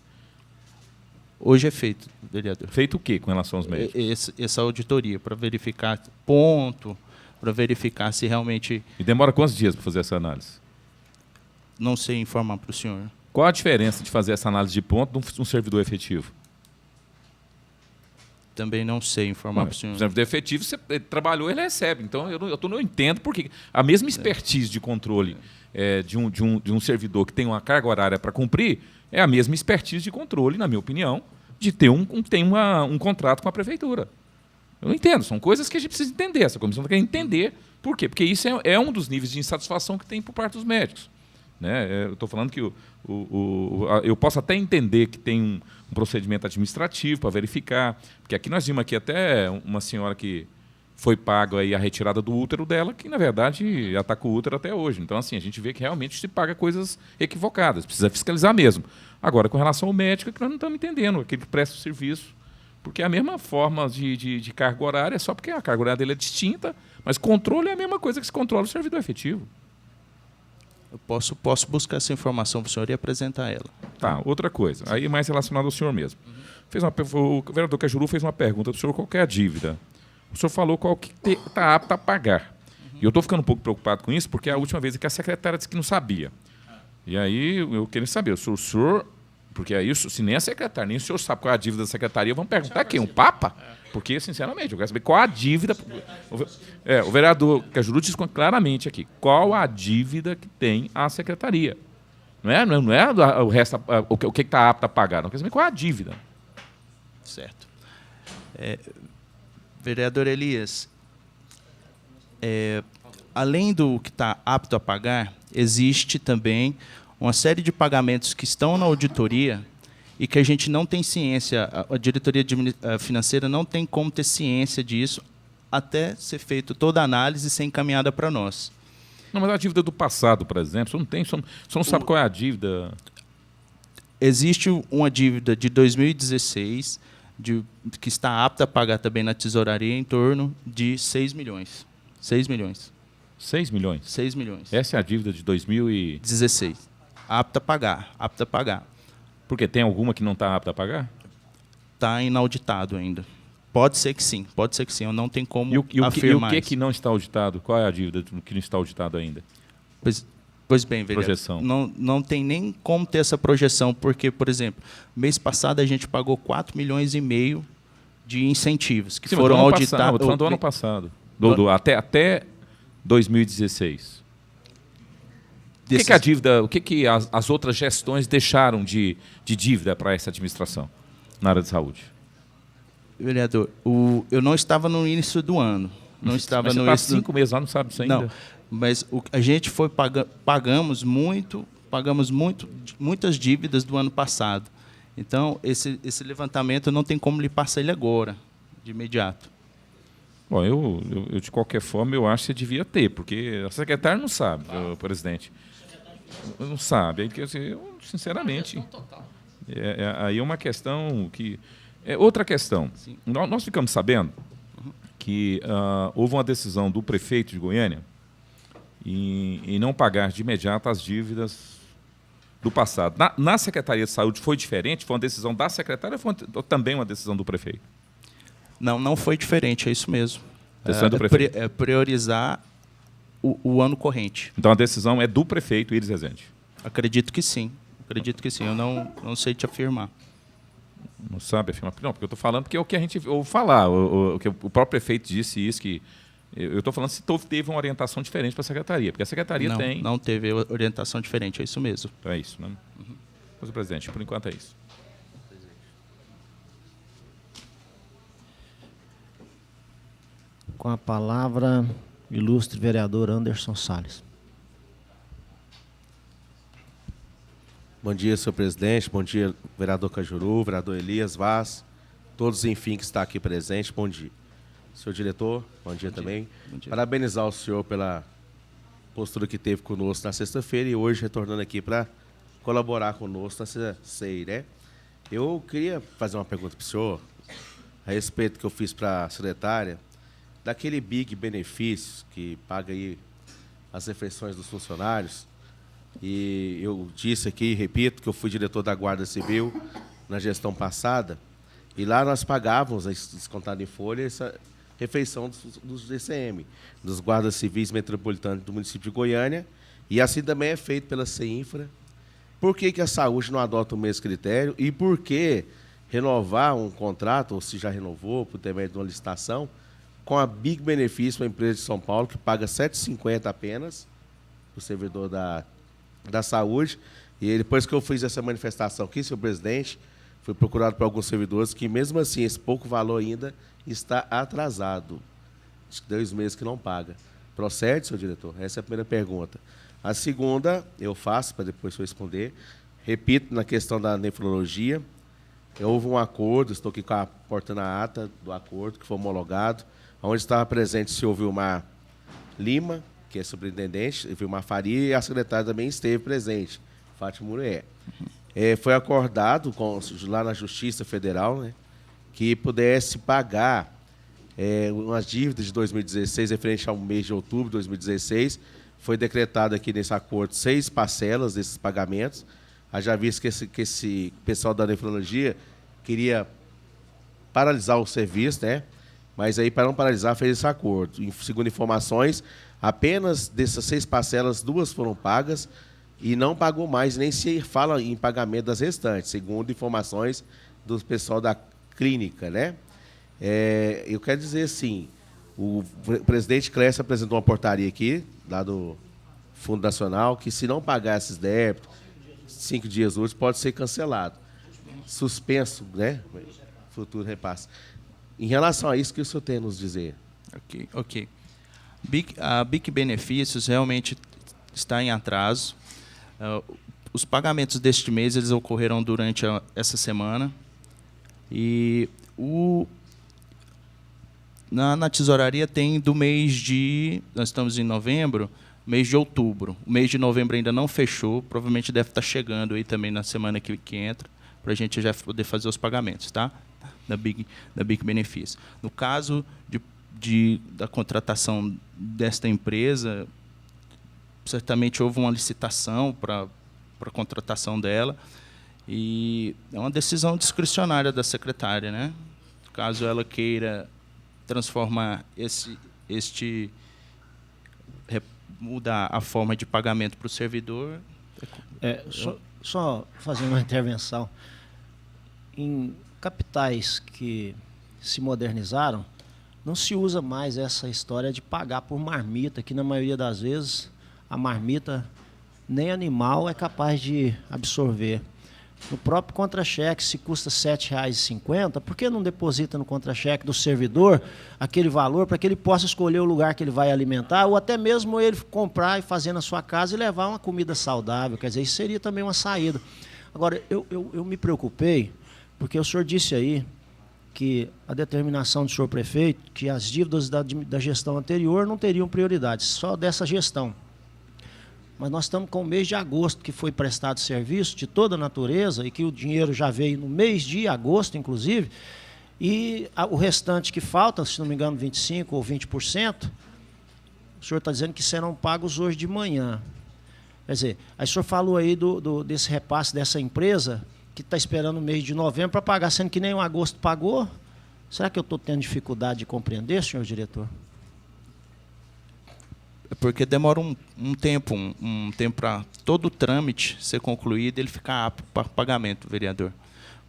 Hoje é feito, vereador. Feito o quê com relação aos médicos? Essa auditoria, para verificar ponto, para verificar se realmente... E demora quantos dias para fazer essa análise? Não sei informar para o senhor. Qual a diferença de fazer essa análise de ponto de um servidor efetivo? Também não sei informar para o senhor. Por exemplo, do efetivo, você trabalhou, ele recebe. Então, eu não entendo porque a mesma expertise de controle de um servidor que tem uma carga horária para cumprir é a mesma expertise de controle, na minha opinião, de ter um contrato com a prefeitura. Eu não entendo. São coisas que a gente precisa entender. Essa comissão tem que entender por quê. Porque isso é um dos níveis de insatisfação que tem por parte dos médicos. Né? Eu estou falando que eu posso até entender que tem um procedimento administrativo para verificar, porque aqui nós vimos aqui até uma senhora que foi paga aí a retirada do útero dela, que na verdade já está com o útero até hoje. Então, assim, a gente vê que realmente se paga coisas equivocadas, precisa fiscalizar mesmo. Agora, com relação ao médico, é que nós não estamos entendendo, aquele que presta o serviço, porque é a mesma forma de carga horária, só porque a carga horária dele é distinta, mas controle é a mesma coisa que se controla o servidor efetivo. Eu posso buscar essa informação para o senhor e apresentar ela. Tá, outra coisa, aí mais relacionado ao senhor mesmo. O vereador Cajuru fez uma pergunta para o senhor, qual que é a dívida? O senhor falou qual que está apto a pagar. E eu estou ficando um pouco preocupado com isso, porque a última vez é que a secretária disse que não sabia. E aí eu queria saber, o senhor... Porque aí, se nem a secretária, nem o senhor sabe qual é a dívida da secretaria, vamos perguntar quem? Um Papa? Porque, sinceramente, eu quero saber qual a dívida... O vereador Cajuru diz claramente aqui, qual a dívida que tem a secretaria. Não é o resto, o que está apto a pagar, não quer saber qual é a dívida. Certo. Vereador Elias, além do que está apto a pagar, existe também uma série de pagamentos que estão na auditoria e que a gente não tem ciência, a diretoria financeira não tem como ter ciência disso até ser feita toda a análise e ser encaminhada para nós. Não, mas a dívida do passado, por exemplo, você não sabe qual é a dívida? Existe uma dívida de 2016, que está apta a pagar também na tesouraria, em torno de 6 milhões. 6 milhões. 6 milhões? 6 milhões. Essa é a dívida de 2016. Apta a pagar, apta a pagar. Porque tem alguma que não está apta a pagar? Está inauditado ainda. Pode ser que sim, eu não tenho como afirmar. E o que não está auditado? Qual é a dívida que não está auditado ainda? Pois bem, vereador. Projeção. Não tem nem como ter essa projeção, porque, por exemplo, mês passado a gente pagou 4,5 milhões de incentivos que foram auditados. Estou falando do ano passado, até 2016. O que as outras gestões deixaram de dívida para essa administração na área de saúde? Vereador, eu não estava no início do ano. Não estava mas no você está 5 meses lá, não sabe isso ainda? Não, mas a gente pagamos muitas dívidas do ano passado. Então, esse levantamento não tem como lhe passar ele agora, de imediato. Bom, eu de qualquer forma, eu acho que você devia ter, porque a secretária não sabe, presidente. Não sabe. Aí, eu, sinceramente, aí é uma questão que... outra questão. Nós ficamos sabendo que houve uma decisão do prefeito de Goiânia em não pagar de imediato as dívidas do passado. Na Secretaria de Saúde foi diferente? Foi uma decisão da secretária ou também uma decisão do prefeito? Não foi diferente, é isso mesmo. Decisão do prefeito. Priorizar o ano corrente. Então a decisão é do prefeito Iris Rezende? Acredito que sim. Eu não sei te afirmar. Não sabe afirmar? Não, porque eu estou falando porque é o que a gente ouve falar. O próprio prefeito disse isso, que eu estou falando se teve uma orientação diferente para a secretaria, porque a secretaria tem... Não teve orientação diferente, é isso mesmo. É isso, né? Pois, presidente, por enquanto é isso. Com a palavra, ilustre vereador Anderson Salles. Bom dia, senhor presidente. Bom dia, vereador Cajuru, vereador Elias Vaz, todos, enfim, que está aqui presente. Bom dia. Senhor diretor, bom dia também. Bom dia. Parabenizar o senhor pela postura que teve conosco na sexta-feira e hoje retornando aqui para colaborar conosco nessa CEI, né? Eu queria fazer uma pergunta para o senhor a respeito que eu fiz para a secretária, daquele Big Benefícios que paga aí as refeições dos funcionários. E eu disse aqui e repito que eu fui diretor da Guarda Civil na gestão passada e lá nós pagávamos, descontado em folha, essa refeição dos DCM, dos Guardas Civis Metropolitanos do município de Goiânia, e assim também é feito pela CEINFRA. Por que a saúde não adota o mesmo critério e por que renovar um contrato, ou se já renovou, por intermédio de uma licitação, com a Big Benefício, uma empresa de São Paulo, que paga R$ 7,50 apenas para o servidor da saúde. E depois que eu fiz essa manifestação aqui, senhor presidente, fui procurado por alguns servidores que, mesmo assim, esse pouco valor ainda está atrasado. Acho que 2 meses que não paga. Procede, senhor diretor? Essa é a primeira pergunta. A segunda, eu faço, para depois eu responder. Repito, na questão da nefrologia, houve um acordo, estou aqui portando a ata do acordo, que foi homologado, onde estava presente o senhor Vilmar Lima, que é superintendente, Vilmar Faria, e a secretária também esteve presente, Fátima Murié. Foi acordado lá na Justiça Federal, né, que pudesse pagar umas dívidas de 2016, referente ao mês de outubro de 2016. Foi decretado aqui nesse acordo 6 parcelas desses pagamentos. Haja visto que esse pessoal da nefrologia queria paralisar o serviço, né? Mas aí, para não paralisar, fez esse acordo. Segundo informações, apenas dessas 6 parcelas, 2 foram pagas e não pagou mais, nem se fala em pagamento das restantes, segundo informações do pessoal da clínica, né? Eu quero dizer assim, o presidente Clécio apresentou uma portaria aqui, lá do Fundo Nacional, que se não pagar esses débitos, 5 dias úteis, pode ser cancelado. Suspenso, né? Futuro repasse. Em relação a isso, o que o senhor tem a nos dizer? Ok. A Big Benefícios realmente está em atraso. Os pagamentos deste mês eles ocorreram durante essa semana. E na tesouraria tem do mês de... Nós estamos em novembro, mês de outubro. O mês de novembro ainda não fechou, provavelmente deve estar chegando aí também na semana que entra, para a gente já poder fazer os pagamentos, tá? Da Big Benefício. No caso da contratação desta empresa, certamente houve uma licitação para a contratação dela, e é uma decisão discricionária da secretária, né? Caso ela queira transformar mudar a forma de pagamento para o servidor. Só fazendo uma intervenção. Em capitais que se modernizaram, não se usa mais essa história de pagar por marmita, que na maioria das vezes a marmita nem animal é capaz de absorver. No próprio contra-cheque, se custa R$ 7,50, por que não deposita no contra-cheque do servidor aquele valor para que ele possa escolher o lugar que ele vai alimentar, ou até mesmo ele comprar e fazer na sua casa e levar uma comida saudável? Quer dizer, isso seria também uma saída. Agora, eu me preocupei, porque o senhor disse aí que a determinação do senhor prefeito, que as dívidas da gestão anterior não teriam prioridade, só dessa gestão. Mas nós estamos com o mês de agosto, que foi prestado serviço de toda a natureza, e que o dinheiro já veio no mês de agosto, inclusive, e o restante que falta, se não me engano, 25% ou 20%, o senhor está dizendo que serão pagos hoje de manhã. Quer dizer, aí o senhor falou aí desse repasse dessa empresa, que está esperando o mês de novembro para pagar, sendo que nem o agosto pagou. Será que eu estou tendo dificuldade de compreender, senhor diretor? Porque demora um tempo para todo o trâmite ser concluído e ele ficar apto para pagamento, vereador.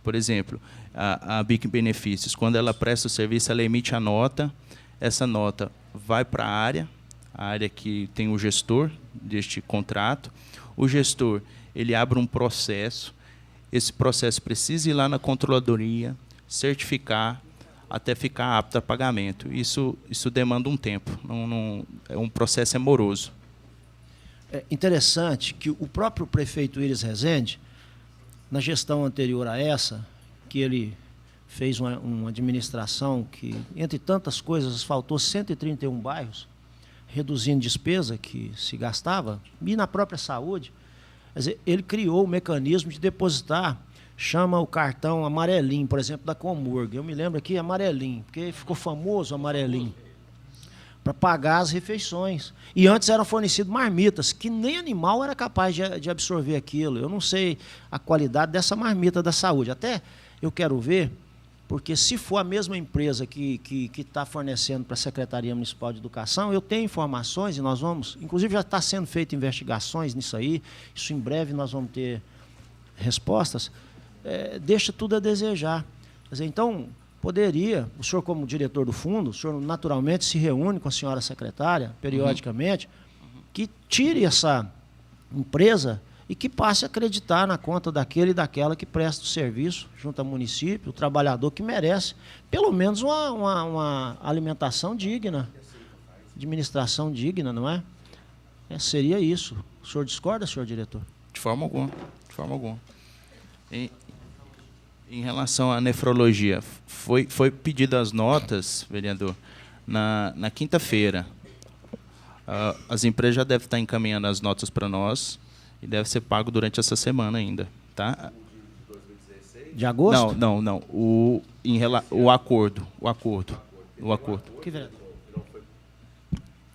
Por exemplo, a Big Benefícios, quando ela presta o serviço, ela emite a nota, essa nota vai para a área que tem o gestor deste contrato. O gestor ele abre um processo, esse processo precisa ir lá na controladoria, certificar, até ficar apto a pagamento. Isso demanda um tempo, é um processo moroso. É interessante que o próprio prefeito Iris Rezende, na gestão anterior a essa, que ele fez uma administração que, entre tantas coisas, asfaltou 131 bairros, reduzindo despesa que se gastava, e na própria saúde. Quer dizer, ele criou o mecanismo de depositar, chama o cartão amarelinho, por exemplo, da Comurg. Eu me lembro aqui, amarelinho, porque ficou famoso o amarelinho, para pagar as refeições. E antes eram fornecidas marmitas, que nem animal era capaz de absorver aquilo. Eu não sei a qualidade dessa marmita da saúde. Até eu quero ver, porque se for a mesma empresa que está fornecendo para a Secretaria Municipal de Educação, eu tenho informações e nós vamos, inclusive já está sendo feita investigações nisso aí, isso em breve nós vamos ter respostas. Deixa tudo a desejar. Quer dizer, então, poderia, o senhor como diretor do fundo, o senhor naturalmente se reúne com a senhora secretária, periodicamente, que tire essa empresa e que passe a acreditar na conta daquele e daquela que presta o serviço junto ao município, o trabalhador que merece pelo menos uma alimentação digna, administração digna, não é? Seria isso. O senhor discorda, senhor diretor? De forma alguma. De forma alguma. Em relação à nefrologia, foi pedido as notas, vereador, na quinta-feira. As empresas já devem estar encaminhando as notas para nós e deve ser pago durante essa semana ainda, tá? De agosto? Não. O acordo. Que vereador?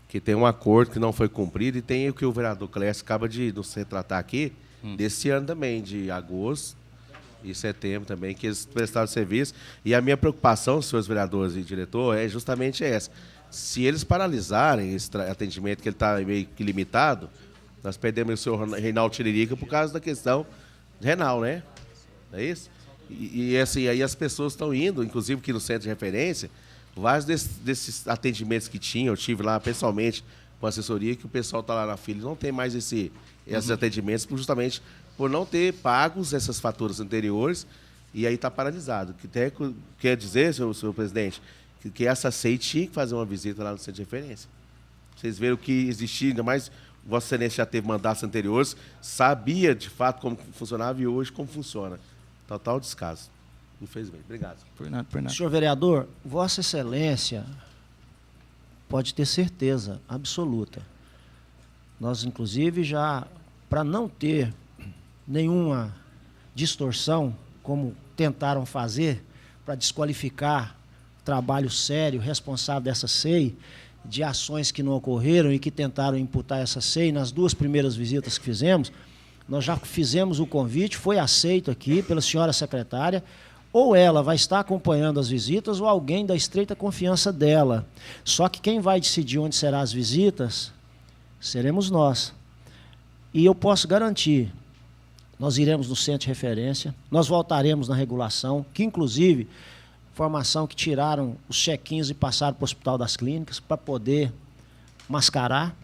Que tem um acordo que não foi cumprido e tem o que o vereador Clécio acaba de nos retratar aqui, desse ano também, de agosto e setembro também, que eles prestaram serviço. E a minha preocupação, senhores vereadores e diretor, é justamente essa. Se eles paralisarem esse atendimento, que ele está meio que limitado, nós perdemos o senhor Reinaldo Tiririca por causa da questão renal, né? Não é isso? E assim, aí as pessoas estão indo, inclusive aqui no centro de referência, vários desses atendimentos que tinha, eu tive lá pessoalmente com a assessoria, que o pessoal está lá na fila e não tem mais esses atendimentos justamente por não ter pagos essas faturas anteriores e aí está paralisado. Que até quer dizer, senhor presidente, que essa SEI tinha que fazer uma visita lá no centro de referência. Vocês viram que existia, ainda mais Vossa Excelência já teve mandatos anteriores, sabia de fato como funcionava e hoje como funciona. Total descaso. Infelizmente. Obrigado. Por nada. Senhor vereador, Vossa Excelência pode ter certeza absoluta. Nós, inclusive, já, para não ter nenhuma distorção, como tentaram fazer, para desqualificar trabalho sério, responsável dessa SEI, de ações que não ocorreram e que tentaram imputar essa SEI, nas 2 primeiras visitas que fizemos, nós já fizemos o convite, foi aceito aqui pela senhora secretária, ou ela vai estar acompanhando as visitas ou alguém da estreita confiança dela. Só que quem vai decidir onde serão as visitas seremos nós. E eu posso garantir, nós iremos no centro de referência, nós voltaremos na regulação, que inclusive, informação que tiraram os check-ins e passaram para o Hospital das Clínicas para poder mascarar.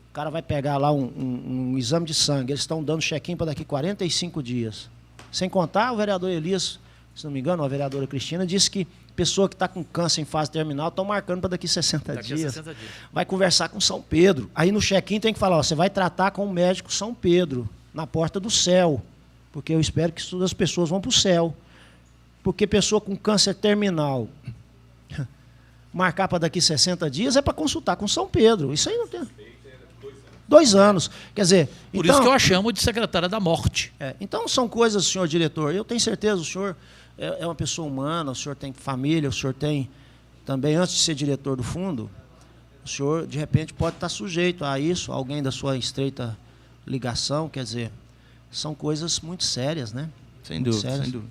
O cara vai pegar lá um exame de sangue, eles estão dando check-in para daqui 45 dias. Sem contar, o vereador Elias, se não me engano, a vereadora Cristina, disse que pessoa que está com câncer em fase terminal estão marcando para daqui 60 dias. Vai conversar com São Pedro. Aí no check-in tem que falar, ó, você vai tratar com o médico São Pedro, na porta do céu, porque eu espero que todas as pessoas vão para o céu. Porque pessoa com câncer terminal marcar para daqui 60 dias é para consultar com São Pedro. Isso aí não tem... 2 anos. Quer dizer... Por isso que eu a chamo de secretária da morte. Então são coisas, senhor diretor, eu tenho certeza, o senhor é uma pessoa humana, o senhor tem família, o senhor tem também, antes de ser diretor do fundo, o senhor, de repente, pode estar sujeito a isso, alguém da sua estreita ligação, quer dizer, são coisas muito sérias, né? Sem dúvida.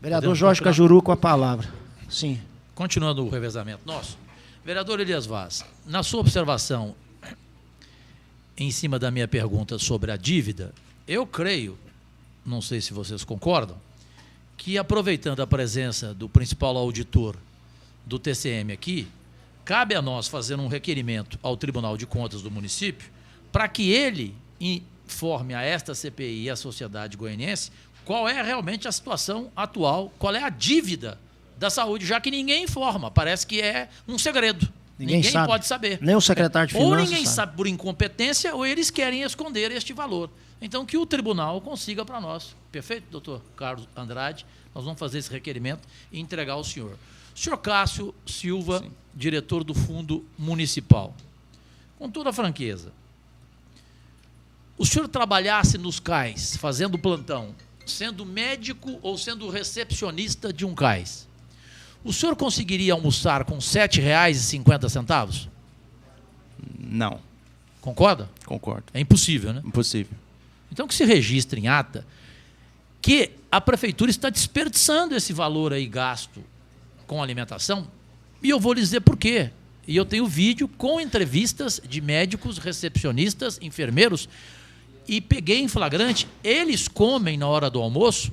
Vereador Jorge Cajuru com a palavra. Sim. Continuando o revezamento nosso. Vereador Elias Vaz, na sua observação, em cima da minha pergunta sobre a dívida, eu creio, não sei se vocês concordam, que aproveitando a presença do principal auditor do TCM aqui, cabe a nós fazer um requerimento ao Tribunal de Contas do município para que ele informe a esta CPI e à sociedade goianiense qual é realmente a situação atual, qual é a dívida da saúde, já que ninguém informa, parece que é um segredo. Ninguém sabe. Pode saber. Nem o secretário de Finanças Ou ninguém sabe por incompetência, ou eles querem esconder este valor. Então, que o tribunal consiga para nós. Perfeito, doutor Carlos Andrade? Nós vamos fazer esse requerimento e entregar ao senhor. Senhor Cássio Silva, sim, diretor do Fundo Municipal. Com toda a franqueza, o senhor trabalhasse nos CAIS, fazendo plantão, sendo médico ou sendo recepcionista de um CAIS, o senhor conseguiria almoçar com R$ 7,50? Não. Concorda? Concordo. É impossível, né? Impossível. Então que se registre em ata que a prefeitura está desperdiçando esse valor aí gasto com alimentação, e eu vou lhe dizer por quê. E eu tenho vídeo com entrevistas de médicos, recepcionistas, enfermeiros, e peguei em flagrante, eles comem na hora do almoço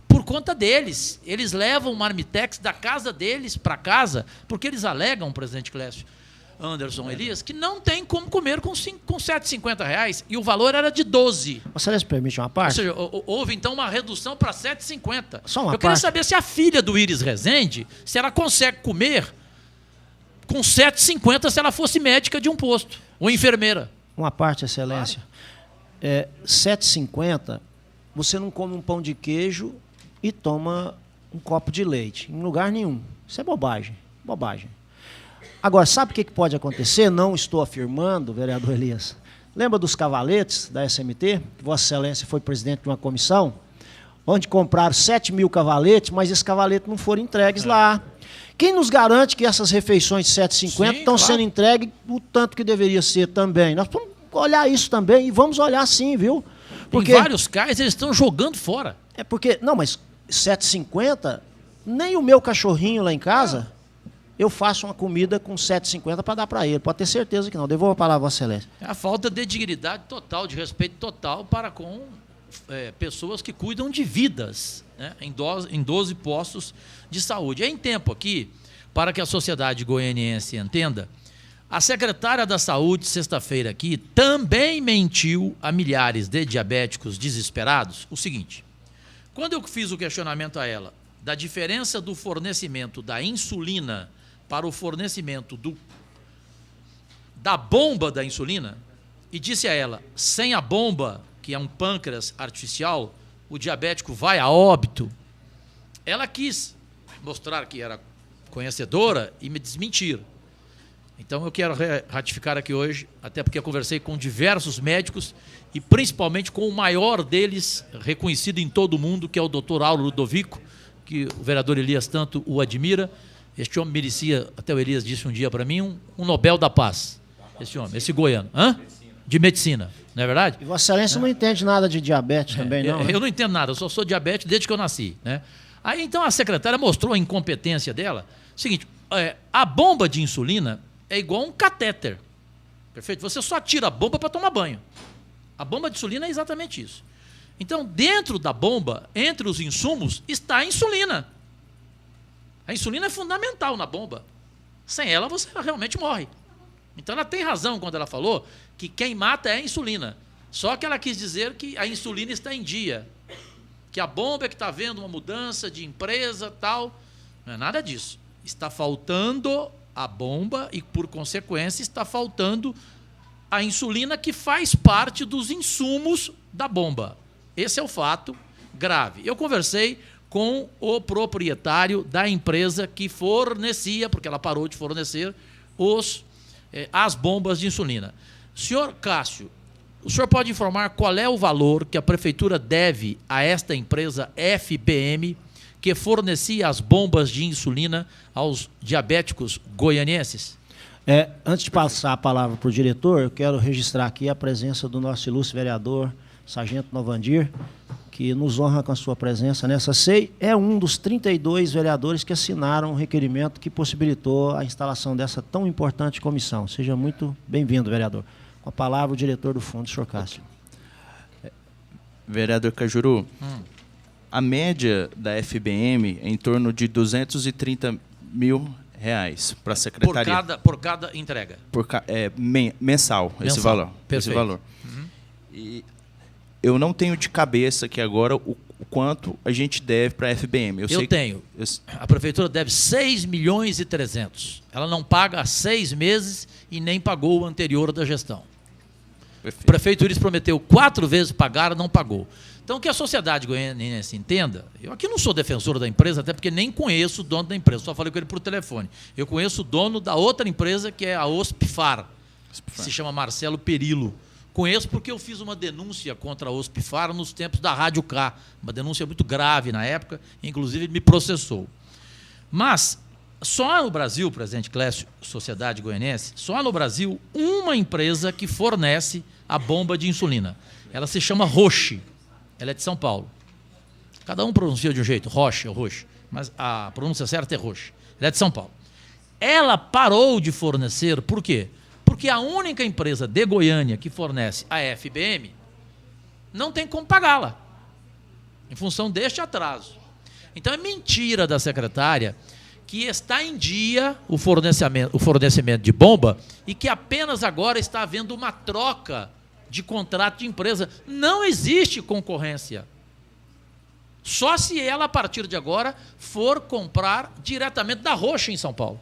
por conta deles. Eles levam o marmitex da casa deles para casa, porque eles alegam, presidente Clécio, Anderson, Elias, que não tem como comer com R$ 7,50 e o valor era de 12. Você me permite uma parte? Ou seja, houve então uma redução para R$ 7,50. Só uma Eu queria parte. saber se a filha do Iris Rezende, se ela consegue comer com R$ 7,50 se ela fosse médica de um posto, ou enfermeira. Uma parte, excelência. R$ 7,50, você não come um pão de queijo e toma um copo de leite. Em lugar nenhum. Isso é bobagem. Bobagem. Agora, sabe o que pode acontecer? Não estou afirmando, vereador Elias. Lembra dos cavaletes da SMT? Vossa Excelência foi presidente de uma comissão, onde compraram 7 mil cavaletes, mas esses cavaletes não foram entregues lá. Quem nos garante que essas refeições de 7,50 estão sendo entregues o tanto que deveria ser também? Nós vamos olhar isso também e vamos olhar sim, viu? Porque, em vários casos eles estão jogando fora. É porque, não, mas 7,50, nem o meu cachorrinho lá em casa, eu faço uma comida com 7,50 para dar para ele. Pode ter certeza que não. Devolvo a palavra a Vossa Excelência. É a falta de dignidade total, de respeito total para com pessoas que cuidam de vidas, né, em 12 postos de saúde. É em tempo aqui, para que a sociedade goianiense entenda, a secretária da Saúde, sexta-feira aqui, também mentiu a milhares de diabéticos desesperados o seguinte: quando eu fiz o questionamento a ela da diferença do fornecimento da insulina para o fornecimento da bomba da insulina, e disse a ela, sem a bomba, que é um pâncreas artificial, o diabético vai a óbito, ela quis mostrar que era conhecedora e me desmentir. Então eu quero ratificar aqui hoje, até porque eu conversei com diversos médicos e principalmente com o maior deles, reconhecido em todo o mundo, que é o Dr. Auro Ludovico, que o vereador Elias tanto o admira. Este homem merecia, até o Elias disse um dia para mim, um Nobel da Paz. Esse homem, esse goiano. Hã? De medicina, não é verdade? E Vossa Excelência não entende nada de diabetes também, não? Eu não entendo nada, eu só sou diabético desde que eu nasci, né? Aí então a secretária mostrou a incompetência dela. Seguinte, a bomba de insulina é igual um catéter. Perfeito? Você só tira a bomba para tomar banho. A bomba de insulina é exatamente isso. Então, dentro da bomba, entre os insumos, está a insulina. A insulina é fundamental na bomba. Sem ela, você realmente morre. Então, ela tem razão quando ela falou que quem mata é a insulina. Só que ela quis dizer que a insulina está em dia. Que a bomba é que está havendo uma mudança de empresa, tal. Não é nada disso. Está faltando a bomba e, por consequência, está faltando a insulina que faz parte dos insumos da bomba. Esse é o fato grave. Eu conversei com o proprietário da empresa que fornecia, porque ela parou de fornecer, as bombas de insulina. Senhor Cássio, o senhor pode informar qual é o valor que a prefeitura deve a esta empresa FBM, que fornecia as bombas de insulina aos diabéticos goianienses? Antes de passar a palavra para o diretor, eu quero registrar aqui a presença do nosso ilustre vereador, Sargento Novandir, que nos honra com a sua presença nessa SEI. É um dos 32 vereadores que assinaram o requerimento que possibilitou a instalação dessa tão importante comissão. Seja muito bem-vindo, vereador. Com a palavra, o diretor do fundo, senhor Cássio. Vereador Cajuru, a média da FBM é em torno de R$230 mil para a secretaria. Por cada entrega? Mensal, esse valor. Perfeito. Esse valor. E eu não tenho de cabeça aqui agora o quanto a gente deve para a FBM. Eu tenho. A prefeitura deve 6.300.000. Ela não paga há 6 meses e nem pagou o anterior da gestão. Perfeito. O prefeito Iris prometeu 4 vezes pagar, não pagou. Então, que a sociedade goianiense entenda, eu aqui não sou defensor da empresa, até porque nem conheço o dono da empresa, só falei com ele por telefone. Eu conheço o dono da outra empresa, que é a Ospifar, que se chama Marcelo Perillo. Conheço porque eu fiz uma denúncia contra a Ospifar nos tempos da Rádio K, uma denúncia muito grave na época, inclusive ele me processou. Mas, só no Brasil, presidente Clécio, sociedade goianiense, só no Brasil, uma empresa que fornece a bomba de insulina. Ela se chama Roche. Ela é de São Paulo. Cada um pronuncia de um jeito, Roche ou Roche, mas a pronúncia certa é Roche. Ela é de São Paulo. Ela parou de fornecer, por quê? Porque a única empresa de Goiânia que fornece a FBM não tem como pagá-la, em função deste atraso. Então é mentira da secretária que está em dia o fornecimento de bomba e que apenas agora está havendo uma troca de contrato de empresa. Não existe concorrência. Só se ela, a partir de agora, for comprar diretamente da Rocha em São Paulo.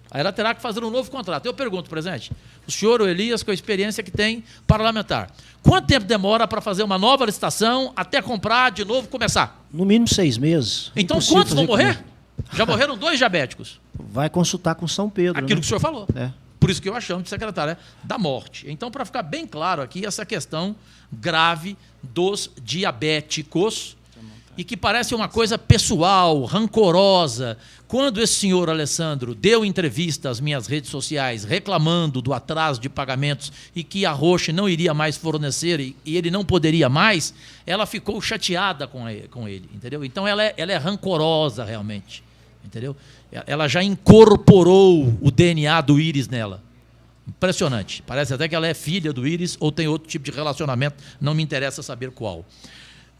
Aí ela terá que fazer um novo contrato. Eu pergunto, presidente, o senhor, o Elias, com a experiência que tem parlamentar, quanto tempo demora para fazer uma nova licitação até comprar de novo, começar? No mínimo 6 meses. Então Impossível quantos vão fazer morrer? comigo. Já morreram 2 diabéticos. Vai consultar com São Pedro. Aquilo né? que o senhor falou. É. Por isso que eu a chamo de secretária da morte. Então, para ficar bem claro aqui, essa questão grave dos diabéticos, e que parece uma coisa pessoal, rancorosa. Quando esse senhor Alessandro deu entrevista às minhas redes sociais reclamando do atraso de pagamentos e que a Roche não iria mais fornecer e ele não poderia mais, ela ficou chateada com ele, entendeu? Então ela é rancorosa realmente, entendeu? Ela já incorporou o DNA do Íris nela. Impressionante. Parece até que ela é filha do Íris ou tem outro tipo de relacionamento, não me interessa saber qual.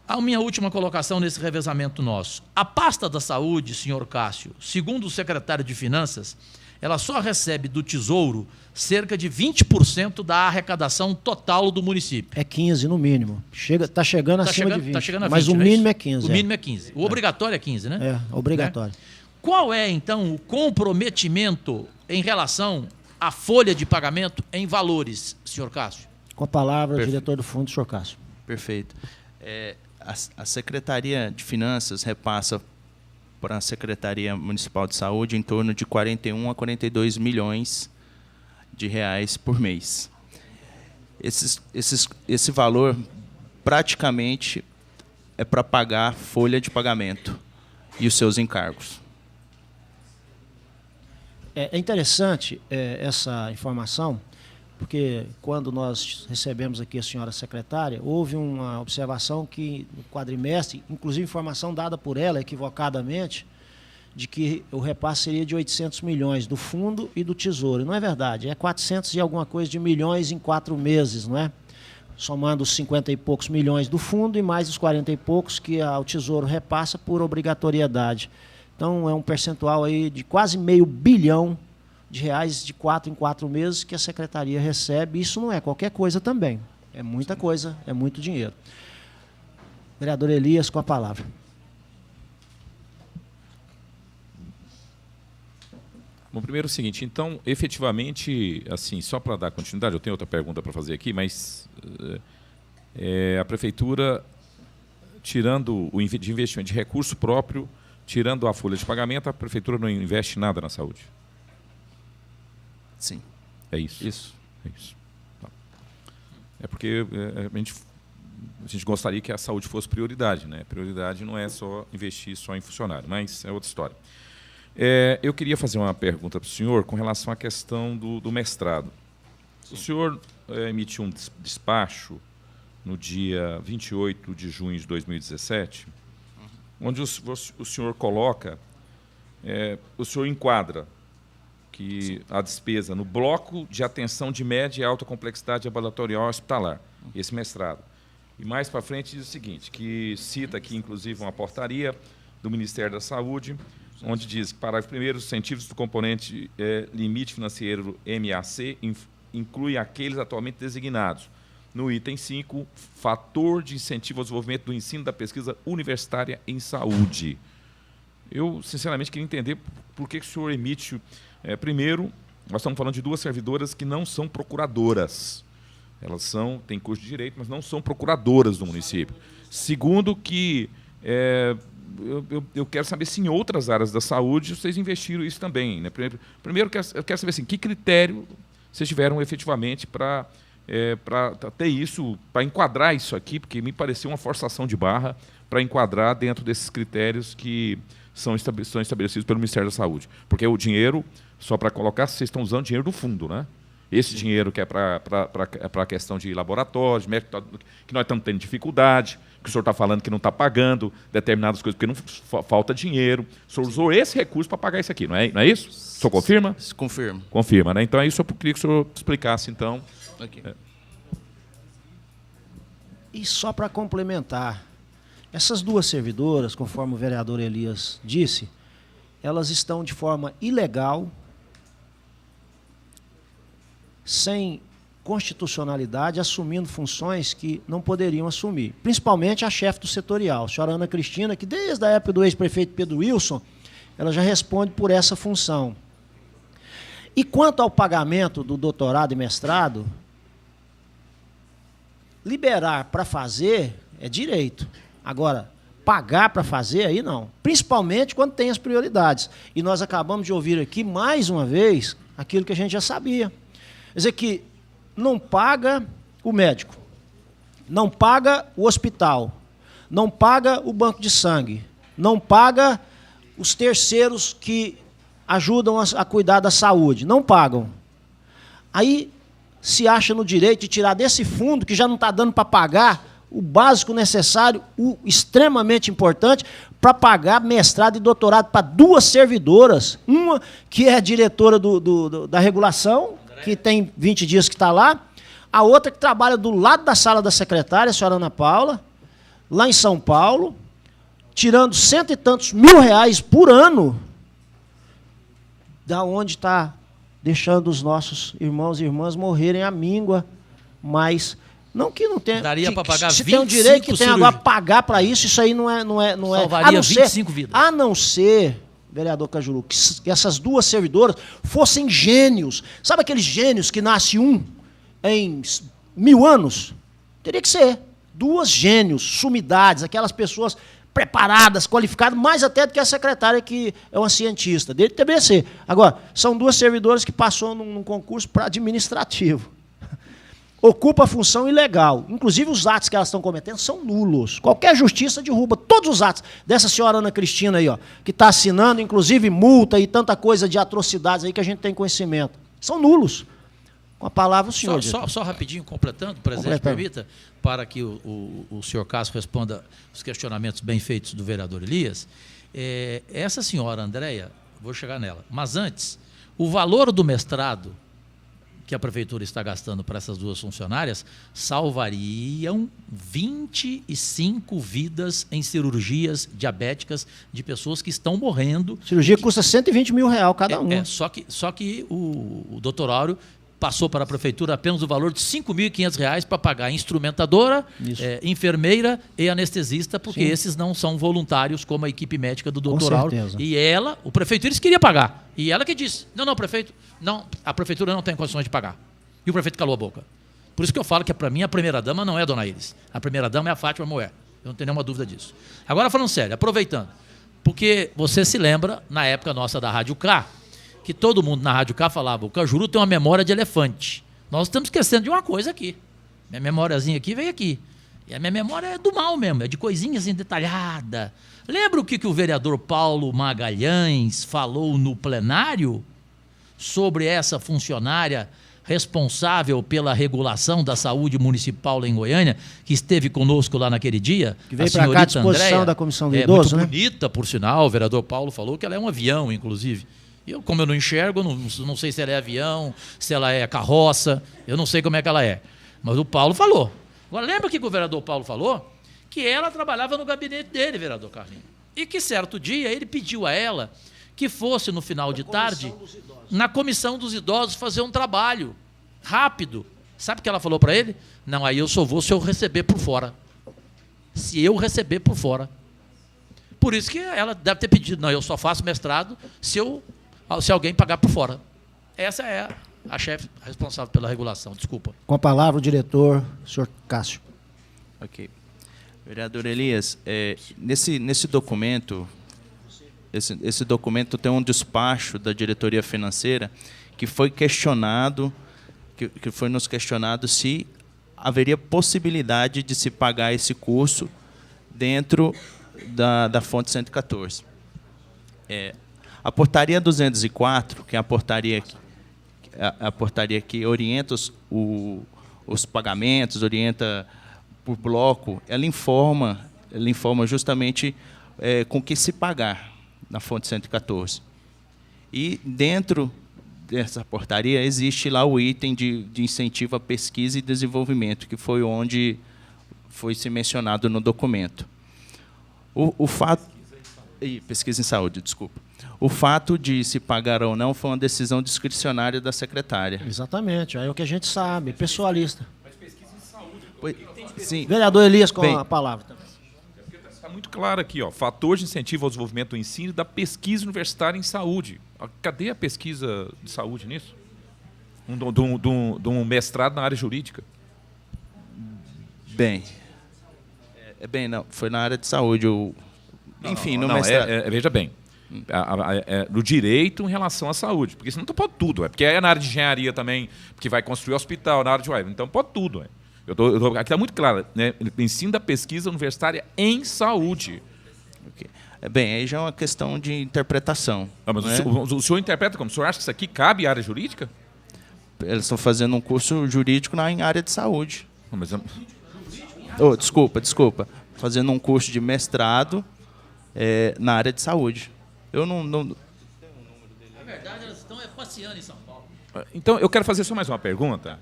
A minha última colocação nesse revezamento nosso. A pasta da saúde, senhor Cássio, segundo o secretário de Finanças, ela só recebe do Tesouro cerca de 20% da arrecadação total do município. É 15 no mínimo. Está chegando acima de 20. Tá chegando a 20, mas o mínimo é 15. O mínimo é 15. O obrigatório é 15, né? É, obrigatório. Qual é, então, o comprometimento em relação à folha de pagamento em valores, senhor Cássio? Com a palavra, o diretor do fundo, senhor Cássio. Perfeito. A Secretaria de Finanças repassa para a Secretaria Municipal de Saúde em torno de 41 a 42 milhões de reais por mês. Esse valor praticamente é para pagar folha de pagamento e os seus encargos. É interessante essa informação, porque quando nós recebemos aqui a senhora secretária, houve uma observação que no quadrimestre, inclusive informação dada por ela equivocadamente, de que o repasse seria de 800 milhões do fundo e do tesouro. Não é verdade, é 400 e alguma coisa de milhões em 4 meses, não é? Somando os 50 e poucos milhões do fundo e mais os 40 e poucos que o tesouro repassa por obrigatoriedade. Então é um percentual aí de quase R$500 bilhão de reais de 4 em 4 meses que a secretaria recebe. Isso não é qualquer coisa também. É muita coisa, é muito dinheiro. Vereador Elias, com a palavra. Bom, primeiro é o seguinte, então, efetivamente, assim, só para dar continuidade, eu tenho outra pergunta para fazer aqui, mas a Prefeitura, tirando o de investimento de recurso próprio, tirando a folha de pagamento, a Prefeitura não investe nada na saúde. Sim. É isso? Isso. É isso. Tá. É porque a gente gostaria que a saúde fosse prioridade, né? Prioridade não é só investir só em funcionário, mas é outra história. Eu queria fazer uma pergunta para o senhor com relação à questão do mestrado. Sim. O senhor emitiu um despacho no dia 28 de junho de 2017, onde o senhor coloca, o senhor enquadra que a despesa no bloco de atenção de média e alta complexidade ambulatorial hospitalar, esse mestrado. E mais para frente diz o seguinte, que cita aqui, inclusive, uma portaria do Ministério da Saúde, onde diz que, parágrafo 1º, os incentivos do componente limite financeiro MAC inclui aqueles atualmente designados. No item 5, fator de incentivo ao desenvolvimento do ensino da pesquisa universitária em saúde. Eu, sinceramente, queria entender por que o senhor emite... primeiro, nós estamos falando de 2 servidoras que não são procuradoras. Elas têm curso de direito, mas não são procuradoras do município. Segundo, que eu quero saber se em outras áreas da saúde vocês investiram isso também, né? Primeiro, eu quero saber assim, que critério vocês tiveram efetivamente para ter isso, para enquadrar isso aqui, porque me pareceu uma forçação de barra para enquadrar dentro desses critérios que são estabelecidos pelo Ministério da Saúde. Porque o dinheiro, só para colocar, vocês estão usando dinheiro do fundo, né? Esse dinheiro que é para a questão de laboratórios, que nós estamos tendo dificuldade, que o senhor está falando que não está pagando determinadas coisas, porque não falta dinheiro. O senhor usou esse recurso para pagar isso aqui, não é isso? O senhor confirma? Confirmo. Confirma, né? Então é isso que eu queria que o senhor explicasse, então. Okay. E só para complementar, Essas duas servidoras, conforme o vereador Elias disse, elas estão de forma ilegal, sem constitucionalidade, assumindo funções que não poderiam assumir. Principalmente a chefe do setorial, a senhora Ana Cristina, que desde a época do ex-prefeito Pedro Wilson, ela já responde por essa função. E quanto ao pagamento do doutorado e mestrado, liberar para fazer é direito. Agora, pagar para fazer, aí não. Principalmente quando tem as prioridades. E nós acabamos de ouvir aqui, mais uma vez, aquilo que a gente já sabia. Quer dizer que não paga o médico, não paga o hospital, não paga o banco de sangue, não paga os terceiros que ajudam a cuidar da saúde, não pagam. Aí se acha no direito de tirar desse fundo, que já não está dando para pagar o básico necessário, o extremamente importante, para pagar mestrado e doutorado para duas servidoras. Uma que é diretora da regulação, que tem 20 dias que está lá. A outra que trabalha do lado da sala da secretária, a senhora Ana Paula, lá em São Paulo, tirando cento e tantos mil reais por ano, da onde está deixando os nossos irmãos e irmãs morrerem à míngua, mas não que não tenha. Daria para pagar 25 se tem um direito que tem agora pagar para isso aí não é. Salvaria 25 vidas. A não ser, vereador Cajuru, que essas duas servidoras fossem gênios. Sabe aqueles gênios que nasce um em 1000 anos? Teria que ser. Duas gênios, sumidades, aquelas pessoas preparadas, qualificadas, mais até do que a secretária, que é uma cientista, dele deveria ser. Agora, são duas servidoras que passou num concurso para administrativo. Ocupa a função ilegal. Inclusive, os atos que elas estão cometendo são nulos. Qualquer justiça derruba todos os atos dessa senhora Ana Cristina aí, ó, que está assinando, inclusive, multa e tanta coisa de atrocidades aí que a gente tem conhecimento. São nulos. Com a palavra, o senhor. Só rapidinho, completando, presidente, permita, para que o senhor Cássio responda os questionamentos bem feitos do vereador Elias. Essa senhora, Andréia, vou chegar nela, mas antes, o valor do mestrado que a prefeitura está gastando para essas duas funcionárias salvariam 25 vidas em cirurgias diabéticas de pessoas que estão morrendo. Cirurgia custa 120 mil reais cada um. Só que o doutor Áureo passou para a prefeitura apenas o valor de R$ 5.500 para pagar instrumentadora, enfermeira e anestesista, porque esses não são voluntários como a equipe médica do doutor Áureo. E o prefeito eles queria pagar. E ela que disse, não, prefeito, não, a prefeitura não tem condições de pagar. E o prefeito calou a boca. Por isso que eu falo que, para mim, a primeira-dama não é a dona Iris. A primeira-dama é a Fátima Moé. Eu não tenho nenhuma dúvida disso. Agora, falando sério, aproveitando, porque você se lembra, na época nossa da Rádio K, que todo mundo na Rádio K falava, o Cajuru tem uma memória de elefante. Nós estamos esquecendo de uma coisa aqui. Minha memóriazinha aqui veio aqui. E a minha memória é do mal mesmo, é de coisinha assim detalhada. Lembra o que o vereador Paulo Magalhães falou no plenário sobre essa funcionária responsável pela regulação da saúde municipal lá em Goiânia, que esteve conosco lá naquele dia? Que veio para cá à disposição Andréia, da Comissão do Idoso, muito bonita, por sinal, o vereador Paulo falou que ela é um avião, inclusive. Como eu não enxergo, não sei se ela é avião, se ela é carroça, eu não sei como é que ela é. Mas o Paulo falou. Agora, lembra que o vereador Paulo falou? Que ela trabalhava no gabinete dele, vereador Carlinhos. E que certo dia ele pediu a ela que fosse, no final de tarde, na Comissão dos Idosos, fazer um trabalho rápido. Sabe o que ela falou para ele? Não, aí eu só vou se eu receber por fora. Se eu receber por fora. Por isso que ela deve ter pedido, não, eu só faço mestrado se alguém pagar por fora. Essa é a chefe responsável pela regulação, desculpa. Com a palavra o diretor, senhor Cássio. Ok. Vereador Elias, nesse documento, esse documento tem um despacho da diretoria financeira que foi questionado, que foi nos questionado se haveria possibilidade de se pagar esse curso dentro da fonte 114. A portaria 204, que é a portaria que orienta os pagamentos, orienta por bloco, ela informa justamente com que se pagar na fonte 114. E dentro dessa portaria existe lá o item de incentivo à pesquisa e desenvolvimento, que foi onde foi se mencionado no documento. O fato... pesquisa em saúde, desculpa. O fato de se pagar ou não foi uma decisão discricionária da secretária. Exatamente, é o que a gente sabe, pessoalista. Sim. Vereador Elias, com Bem, a palavra. Está muito claro aqui, ó, fator de incentivo ao desenvolvimento do ensino e da pesquisa universitária em saúde. Cadê a pesquisa de saúde nisso? De um mestrado na área jurídica. Bem, não, foi na área de saúde. Enfim, no não, mestrado. veja bem, do direito em relação à saúde, porque senão pode tudo, porque é na área de engenharia também, porque vai construir hospital, na área de então pode tudo. Aqui está muito claro, né? Ensino da pesquisa universitária em saúde. Okay. Bem, aí já é uma questão de interpretação. Mas né? o senhor interpreta como? O senhor acha que isso aqui cabe à área jurídica? Eles estão fazendo um curso jurídico em área de saúde. Mas, Desculpa. Fazendo um curso de mestrado na área de saúde. Eu não... Na verdade, elas estão passeando em São Paulo. Então, eu quero fazer só mais uma pergunta.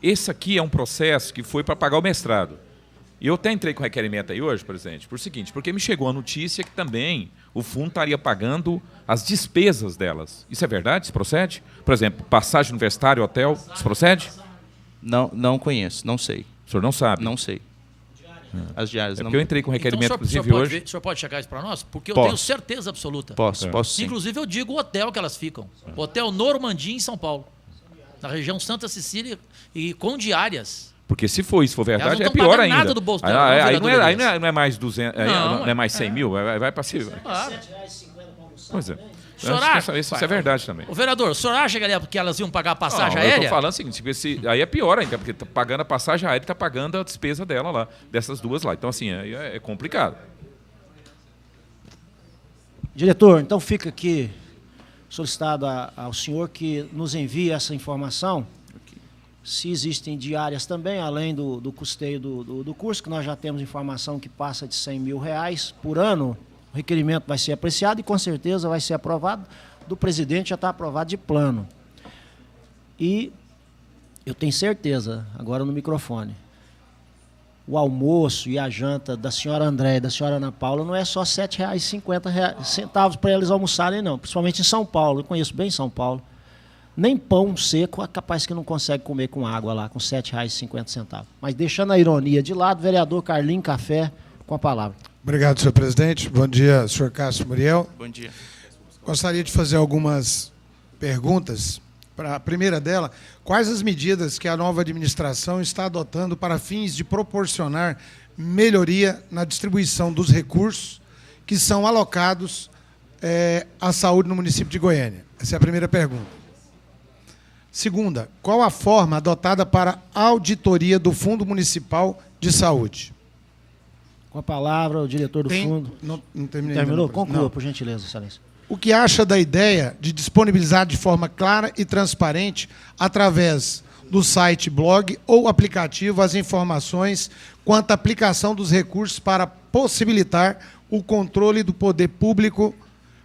Esse aqui é um processo que foi para pagar o mestrado. E eu até entrei com requerimento aí hoje, presidente, por seguinte, porque me chegou a notícia que também o fundo estaria pagando as despesas delas. Isso é verdade? Isso procede? Por exemplo, passagem universitária, hotel, isso procede? Não conheço, não sei. O senhor não sabe? Não sei. As diárias É não... porque eu entrei com requerimento, Então, inclusive, hoje. O senhor pode checar isso para nós? Porque eu Posso. tenho certeza absoluta. Posso sim. Inclusive, eu digo o hotel que elas ficam. Hotel Normandia, em São Paulo. Na região Santa Cecília e com diárias. Porque se for isso for verdade, Elas não é estão pior pagando ainda. nada do bolso dela, não, Aí vereador Elias. não é mais 200, não é mais 100 mil, vai para cima. Claro. Pois é. O senhor acha? Isso é verdade também. O vereador, o senhor acha que elas iam pagar a passagem Eu aérea? estou falando o seguinte, aí é pior ainda, porque tá pagando a passagem aérea e está pagando a despesa dela lá, dessas duas lá. Então, assim, é complicado. Diretor, então fica aqui solicitado ao senhor que nos envie essa informação, se existem diárias também, além do custeio do curso, que nós já temos informação que passa de R$100 mil por ano. O requerimento vai ser apreciado e com certeza vai ser aprovado. Do presidente já está aprovado de plano. E eu tenho certeza, agora no microfone, o almoço e a janta da senhora André e da senhora Ana Paula não é só R$ 7,50 para eles almoçarem, não. Principalmente em São Paulo, eu conheço bem São Paulo. Nem pão seco é capaz que não consegue comer com água lá, com R$ 7,50. Mas deixando a ironia de lado, vereador Carlinho Café, com a palavra. Obrigado, senhor presidente. Bom dia, senhor Cássio Muriel. Bom dia. Gostaria de fazer algumas perguntas. A primeira dela, quais as medidas que a nova administração está adotando para fins de proporcionar melhoria na distribuição dos recursos que são alocados à saúde no município de Goiânia? Essa é a primeira pergunta. Segunda, qual a forma adotada para a auditoria do Fundo Municipal de Saúde? Com a palavra, o diretor do fundo. Não terminei. Terminou? Não. Conclua, por gentileza, excelência. O que acha da ideia de disponibilizar de forma clara e transparente, através do site, blog ou aplicativo, as informações quanto à aplicação dos recursos para possibilitar o controle do poder público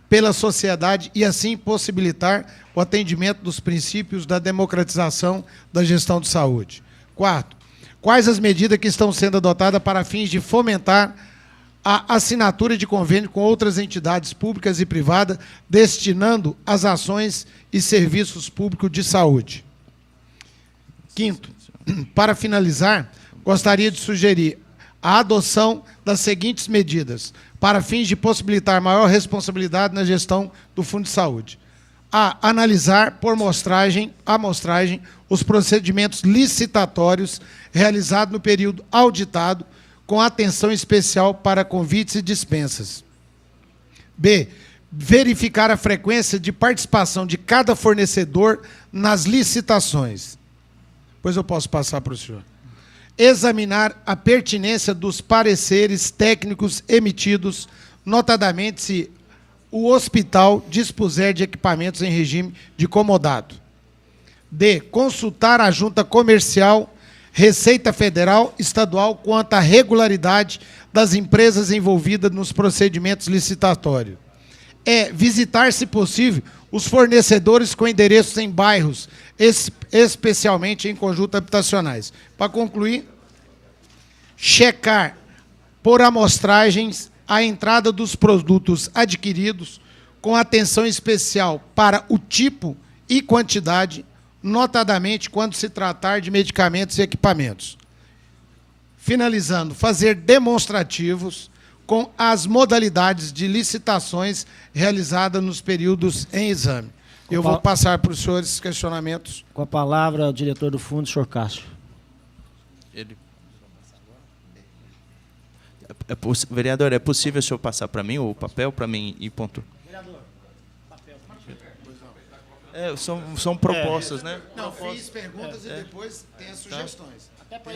pela sociedade e, assim, possibilitar o atendimento dos princípios da democratização da gestão de saúde? Quarto, quais as medidas que estão sendo adotadas para fins de fomentar a assinatura de convênio com outras entidades públicas e privadas, destinando as ações e serviços públicos de saúde? Quinto, para finalizar, gostaria de sugerir a adoção das seguintes medidas, para fins de possibilitar maior responsabilidade na gestão do Fundo de Saúde. A. Analisar por amostragem os procedimentos licitatórios realizados no período auditado, com atenção especial para convites e dispensas. B. Verificar a frequência de participação de cada fornecedor nas licitações. Pois eu posso passar para o senhor. Examinar a pertinência dos pareceres técnicos emitidos, notadamente se o hospital dispuser de equipamentos em regime de comodato. D. Consultar a junta comercial, Receita Federal, Estadual, quanto à regularidade das empresas envolvidas nos procedimentos licitatórios. E. Visitar, se possível, os fornecedores com endereços em bairros, especialmente em conjuntos habitacionais. Para concluir, checar por amostragens a entrada dos produtos adquiridos com atenção especial para o tipo e quantidade, notadamente quando se tratar de medicamentos e equipamentos. Finalizando, fazer demonstrativos com as modalidades de licitações realizadas nos períodos em exame. Eu vou passar para os senhores questionamentos. Com a palavra, o diretor do fundo, senhor Cássio. Vereador, é possível o senhor passar para mim o papel, para mim e ponto? Vereador, papel. São propostas, né? Não, fiz perguntas e depois tem as sugestões. Até para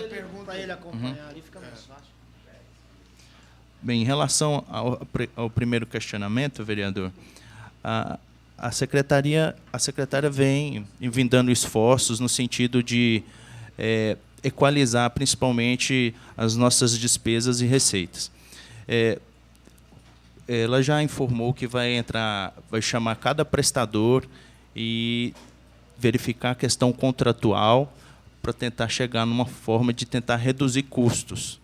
ele acompanhar ali fica mais fácil. Bem, em relação ao primeiro questionamento, vereador, a secretária vem dando esforços no sentido de equalizar principalmente as nossas despesas e receitas. Ela já informou que vai chamar cada prestador e verificar a questão contratual para tentar chegar numa forma de tentar reduzir custos.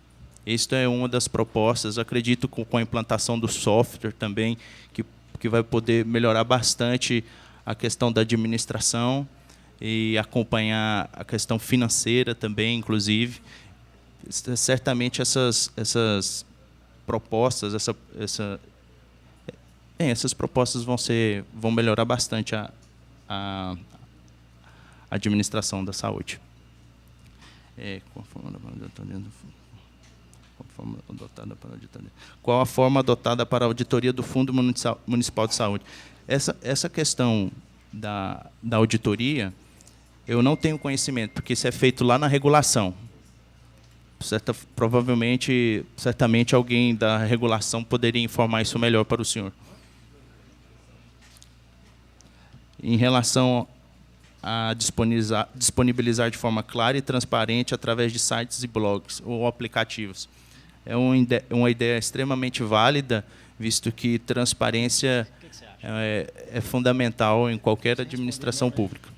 Esta é uma das propostas, acredito, com a implantação do software também, que vai poder melhorar bastante a questão da administração e acompanhar a questão financeira também, inclusive. Certamente essas propostas, essas propostas vão melhorar bastante a administração da saúde. Qual a forma adotada para a auditoria do Fundo Municipal de Saúde? Essa questão da auditoria, eu não tenho conhecimento, porque isso é feito lá na regulação. Certamente alguém da regulação poderia informar isso melhor para o senhor. Em relação a disponibilizar de forma clara e transparente através de sites e blogs ou aplicativos. É uma ideia extremamente válida, visto que transparência é fundamental em qualquer administração pública.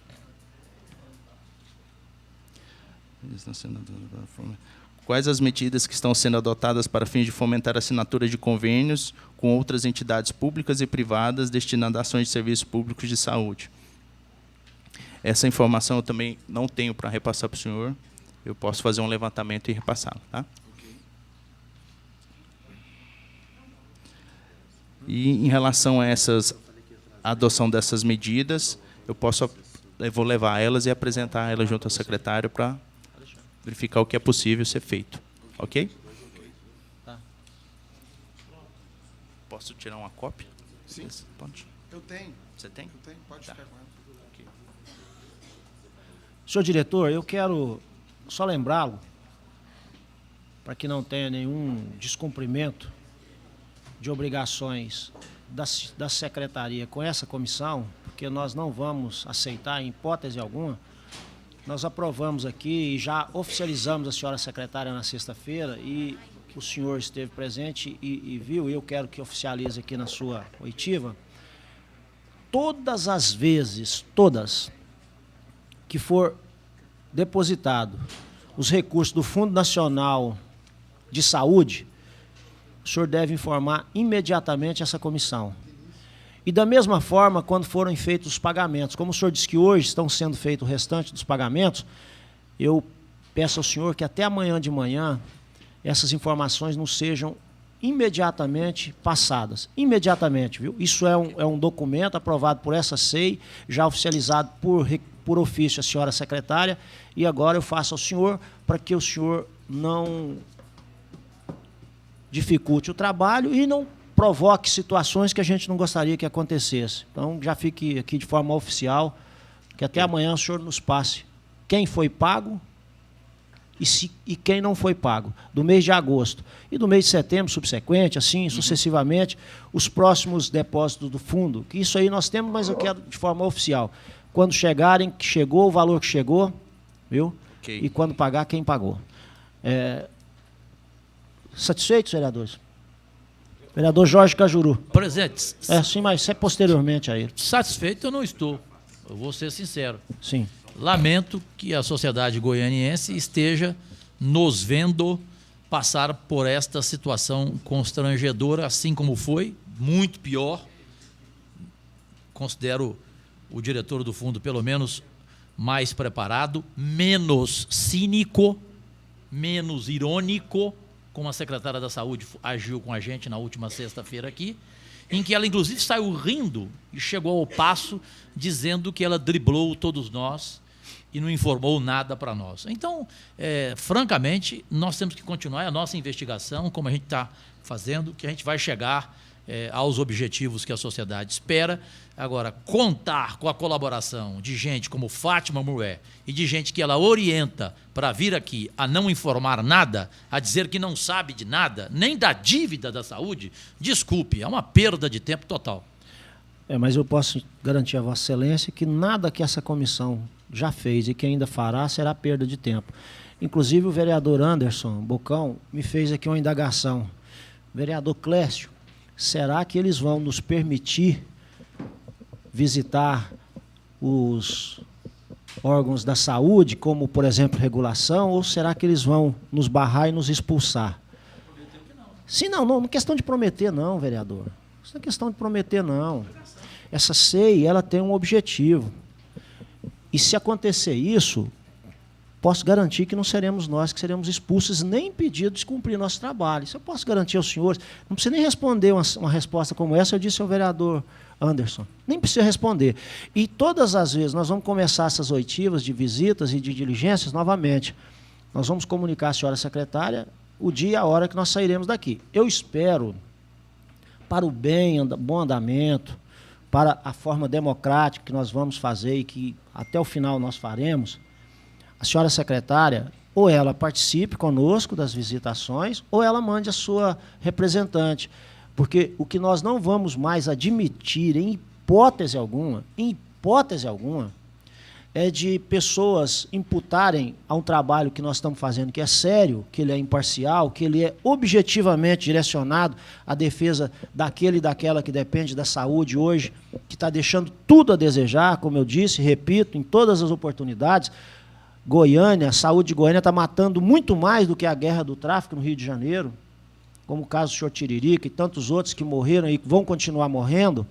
Quais as medidas que estão sendo adotadas para fins de fomentar a assinatura de convênios com outras entidades públicas e privadas destinadas a ações de serviços públicos de saúde? Essa informação eu também não tenho para repassar para o senhor. Eu posso fazer um levantamento e repassá-lo, tá? E em relação a a adoção dessas medidas, eu vou levar elas e apresentar elas junto ao secretário para verificar o que é possível ser feito. Ok? Tá. Posso tirar uma cópia? Sim. Pode? Eu tenho. Você tem? Eu tenho, pode ficar com ela. Okay. Senhor diretor, eu quero só lembrá-lo, para que não tenha nenhum descumprimento de obrigações da secretaria com essa comissão, porque nós não vamos aceitar em hipótese alguma. Nós aprovamos aqui e já oficializamos a senhora secretária na sexta-feira e o senhor esteve presente e viu, e eu quero que oficialize aqui na sua oitiva. Todas as vezes, que for depositado os recursos do Fundo Nacional de Saúde, o senhor deve informar imediatamente essa comissão. E da mesma forma, quando forem feitos os pagamentos, como o senhor disse que hoje estão sendo feitos o restante dos pagamentos, eu peço ao senhor que até amanhã de manhã essas informações não sejam imediatamente passadas. Imediatamente, viu? Isso é um documento aprovado por essa SEI, já oficializado por ofício a senhora secretária, e agora eu faço ao senhor para que o senhor não dificulte o trabalho e não provoque situações que a gente não gostaria que acontecesse. Então, já fique aqui de forma oficial, que até amanhã o senhor nos passe quem foi pago e quem não foi pago, do mês de agosto. E do mês de setembro subsequente, assim, sucessivamente, os próximos depósitos do fundo, que isso aí nós temos, mas eu quero de forma oficial. Quando chegarem, que chegou o valor que chegou, viu? Okay. E quando pagar, quem pagou. Satisfeitos, vereadores? Vereador Jorge Cajuru. Presente. Sim, mas isso é posteriormente a ele. Satisfeito eu não estou. Eu vou ser sincero. Sim. Lamento que a sociedade goianiense esteja nos vendo passar por esta situação constrangedora, assim como foi, muito pior. Considero o diretor do fundo, pelo menos, mais preparado, menos cínico, menos irônico, como a secretária da Saúde agiu com a gente na última sexta-feira aqui, em que ela, inclusive, saiu rindo e chegou ao passo dizendo que ela driblou todos nós e não informou nada para nós. Então, francamente, nós temos que continuar a nossa investigação, como a gente está fazendo, que a gente vai chegar aos objetivos que a sociedade espera. Agora, contar com a colaboração de gente como Fátima Murué e de gente que ela orienta para vir aqui a não informar nada, a dizer que não sabe de nada, nem da dívida da saúde, desculpe, é uma perda de tempo total. Mas eu posso garantir a Vossa Excelência que nada que essa comissão já fez e que ainda fará será perda de tempo. Inclusive, o vereador Anderson Bocão me fez aqui uma indagação. Vereador Clécio, será que eles vão nos permitir visitar os órgãos da saúde, como, por exemplo, regulação, ou será que eles vão nos barrar e nos expulsar? Sim, não é questão de prometer, não, vereador. Isso não é questão de prometer, não. Essa SEI, ela tem um objetivo. E se acontecer isso, posso garantir que não seremos nós que seremos expulsos, nem impedidos de cumprir nosso trabalho. Isso eu posso garantir aos senhores. Não precisa nem responder uma resposta como essa, eu disse ao vereador Anderson. Nem precisa responder. E todas as vezes nós vamos começar essas oitivas de visitas e de diligências novamente. Nós vamos comunicar à senhora secretária o dia e a hora que nós sairemos daqui. Eu espero, para o bom andamento, para a forma democrática que nós vamos fazer e que até o final nós faremos, a senhora secretária, ou ela participe conosco das visitações, ou ela mande a sua representante. Porque o que nós não vamos mais admitir, em hipótese alguma, é de pessoas imputarem a um trabalho que nós estamos fazendo, que é sério, que ele é imparcial, que ele é objetivamente direcionado à defesa daquele e daquela que depende da saúde hoje, que está deixando tudo a desejar, como eu disse, repito, em todas as oportunidades. Goiânia, a saúde de Goiânia está matando muito mais do que a guerra do tráfico no Rio de Janeiro, como o caso do senhor Tiririca e tantos outros que morreram e vão continuar morrendo,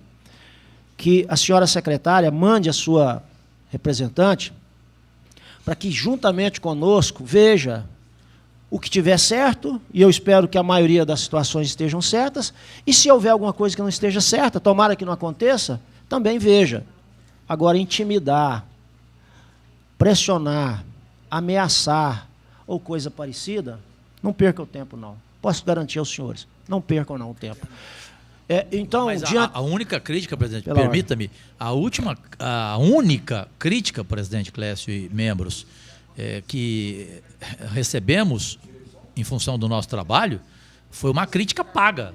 que a senhora secretária mande a sua representante para que, juntamente conosco, veja o que tiver certo, e eu espero que a maioria das situações estejam certas, e se houver alguma coisa que não esteja certa, tomara que não aconteça, também veja. Agora, intimidar, pressionar, ameaçar ou coisa parecida, não perca o tempo, não. Posso garantir aos senhores, não percam não o tempo. Então, mas a única crítica, presidente, permita-me, a única crítica, presidente Clécio e membros, que recebemos em função do nosso trabalho, foi uma crítica paga.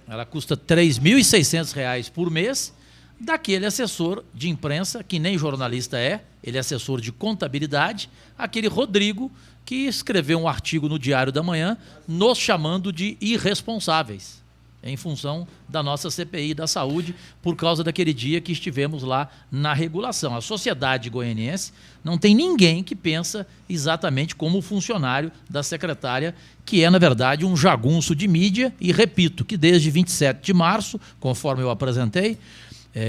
Ela custa R$ 3.600 por mês, daquele assessor de imprensa, que nem jornalista ele é assessor de contabilidade, aquele Rodrigo, que escreveu um artigo no Diário da Manhã, nos chamando de irresponsáveis, em função da nossa CPI da saúde, por causa daquele dia que estivemos lá na regulação. A sociedade goianiense não tem ninguém que pensa exatamente como o funcionário da secretária, que é, na verdade, um jagunço de mídia, e repito que desde 27 de março, conforme eu apresentei,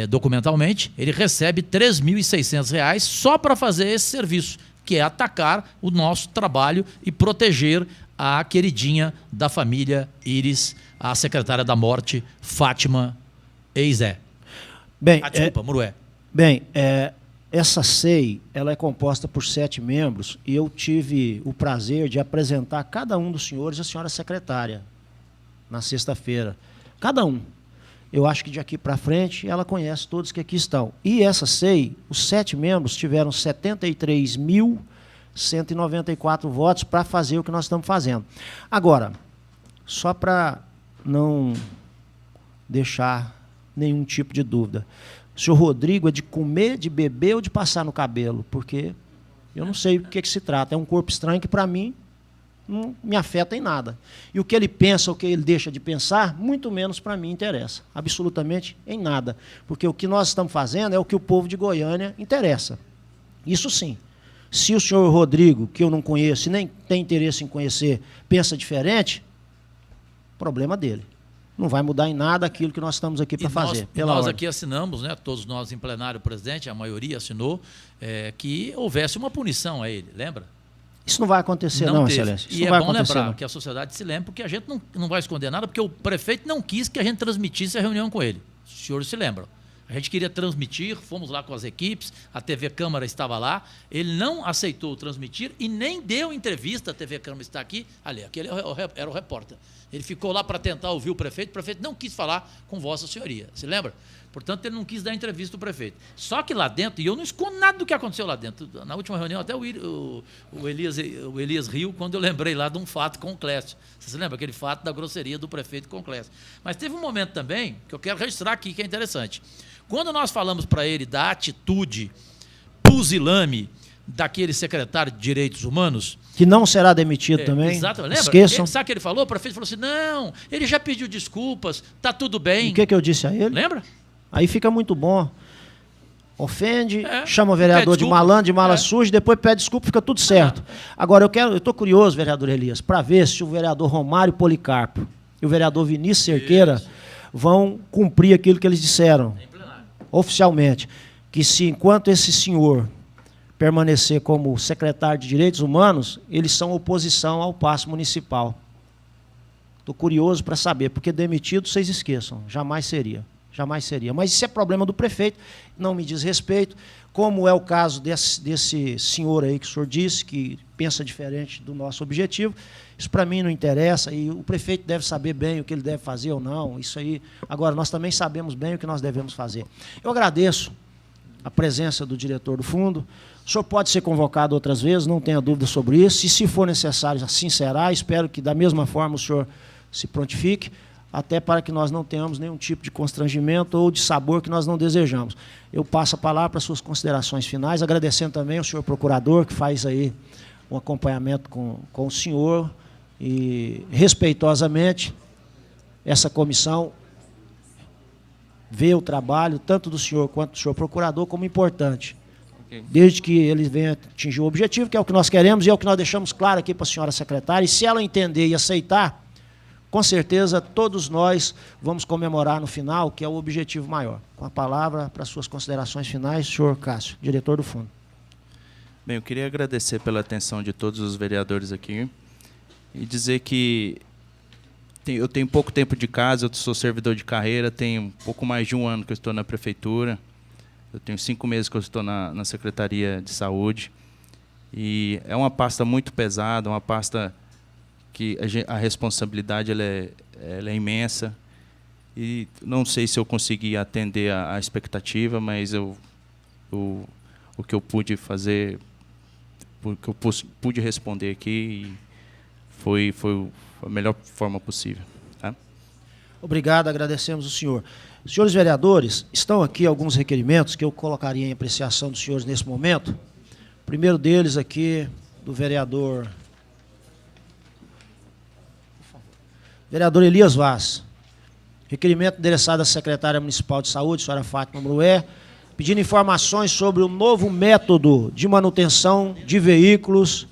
documentalmente, ele recebe R$ 3.600 só para fazer esse serviço, que é atacar o nosso trabalho e proteger a queridinha da família Iris, a secretária da morte, Fátima Eizé. Bem, desculpa, Murué. Bem, essa SEI, ela é composta por 7 membros, e eu tive o prazer de apresentar a cada um dos senhores a senhora secretária, na sexta-feira. Cada um. Eu acho que de aqui para frente ela conhece todos que aqui estão. E essa SEI, os 7 membros tiveram 73.194 votos para fazer o que nós estamos fazendo. Agora, só para não deixar nenhum tipo de dúvida, o senhor Rodrigo é de comer, de beber ou de passar no cabelo? Porque eu não sei do que se trata. É um corpo estranho que, para mim, não me afeta em nada. E o que ele pensa, o que ele deixa de pensar, muito menos para mim interessa. Absolutamente em nada. Porque o que nós estamos fazendo é o que o povo de Goiânia interessa. Isso sim. Se o senhor Rodrigo, que eu não conheço e nem tem interesse em conhecer, pensa diferente, problema dele. Não vai mudar em nada aquilo que nós estamos aqui para fazer. Nós aqui assinamos, né, todos nós em plenário, presidente, a maioria assinou, que houvesse uma punição a ele, lembra? Isso não vai acontecer, não, Excelência. Isso e não vai bom acontecer, lembrar não. que a sociedade se lembre, porque a gente não vai esconder nada, porque o prefeito não quis que a gente transmitisse a reunião com ele. Os senhores se lembram. A gente queria transmitir, fomos lá com as equipes, a TV Câmara estava lá, ele não aceitou transmitir e nem deu entrevista, a TV Câmara está aqui, ali, aquele era o repórter. Ele ficou lá para tentar ouvir o prefeito não quis falar com Vossa Senhoria, se lembra? Portanto, ele não quis dar entrevista ao prefeito. Só que lá dentro, e eu não escondo nada do que aconteceu lá dentro, na última reunião até o Elias riu quando eu lembrei lá de um fato com o Clécio. Você se lembra? Aquele fato da grosseria do prefeito com o Clécio. Mas teve um momento também, que eu quero registrar aqui, que é interessante. Quando nós falamos para ele da atitude pusilânime daquele secretário de Direitos Humanos... Que não será demitido também. Exato, lembra? Esqueçam. Sabe o que ele falou? O prefeito falou assim, não, ele já pediu desculpas, está tudo bem. E o que eu disse a ele? Lembra? Aí fica muito bom. Ofende, chama o vereador de malandro, de mala suja, depois pede desculpa, fica tudo certo. Agora, eu estou curioso, vereador Elias, para ver se o vereador Romário Policarpo e o vereador Vinícius Cerqueira vão cumprir aquilo que eles disseram, oficialmente, que se enquanto esse senhor permanecer como secretário de Direitos Humanos, eles são oposição ao passe municipal. Estou curioso para saber, porque demitido, vocês esqueçam, jamais seria. Jamais seria. Mas isso é problema do prefeito, não me diz respeito, como é o caso desse senhor aí que o senhor disse, que pensa diferente do nosso objetivo. Isso para mim não interessa, e o prefeito deve saber bem o que ele deve fazer ou não. Isso aí. Agora, nós também sabemos bem o que nós devemos fazer. Eu agradeço a presença do diretor do fundo. O senhor pode ser convocado outras vezes, não tenha dúvida sobre isso, e se for necessário, assim será. Espero que, da mesma forma, o senhor se prontifique, até para que nós não tenhamos nenhum tipo de constrangimento ou de sabor que nós não desejamos. Eu passo a palavra para suas considerações finais, agradecendo também ao senhor procurador, que faz aí um acompanhamento com o senhor, e, respeitosamente, essa comissão vê o trabalho, tanto do senhor quanto do senhor procurador, como importante. Desde que ele venha atingir o objetivo, que é o que nós queremos, e é o que nós deixamos claro aqui para a senhora secretária, e se ela entender e aceitar, com certeza, todos nós vamos comemorar no final, que é o objetivo maior. Com a palavra, para suas considerações finais, senhor Cássio, diretor do fundo. Bem, eu queria agradecer pela atenção de todos os vereadores aqui e dizer que eu tenho pouco tempo de casa, eu sou servidor de carreira, tenho pouco mais de um ano que eu estou na prefeitura, eu tenho 5 meses que eu estou na Secretaria de Saúde, e é uma pasta muito pesada, uma pasta que a responsabilidade ela é imensa, e não sei se eu consegui atender a expectativa, mas o que eu pude fazer, o que eu pude responder aqui, foi a melhor forma possível. Tá? Obrigado, agradecemos o senhor. Senhores vereadores, estão aqui alguns requerimentos que eu colocaria em apreciação dos senhores nesse momento. O primeiro deles aqui, do vereador Elias Vaz. Requerimento endereçado à secretária municipal de saúde, senhora Fátima Brué, pedindo informações sobre o novo método de manutenção de veículos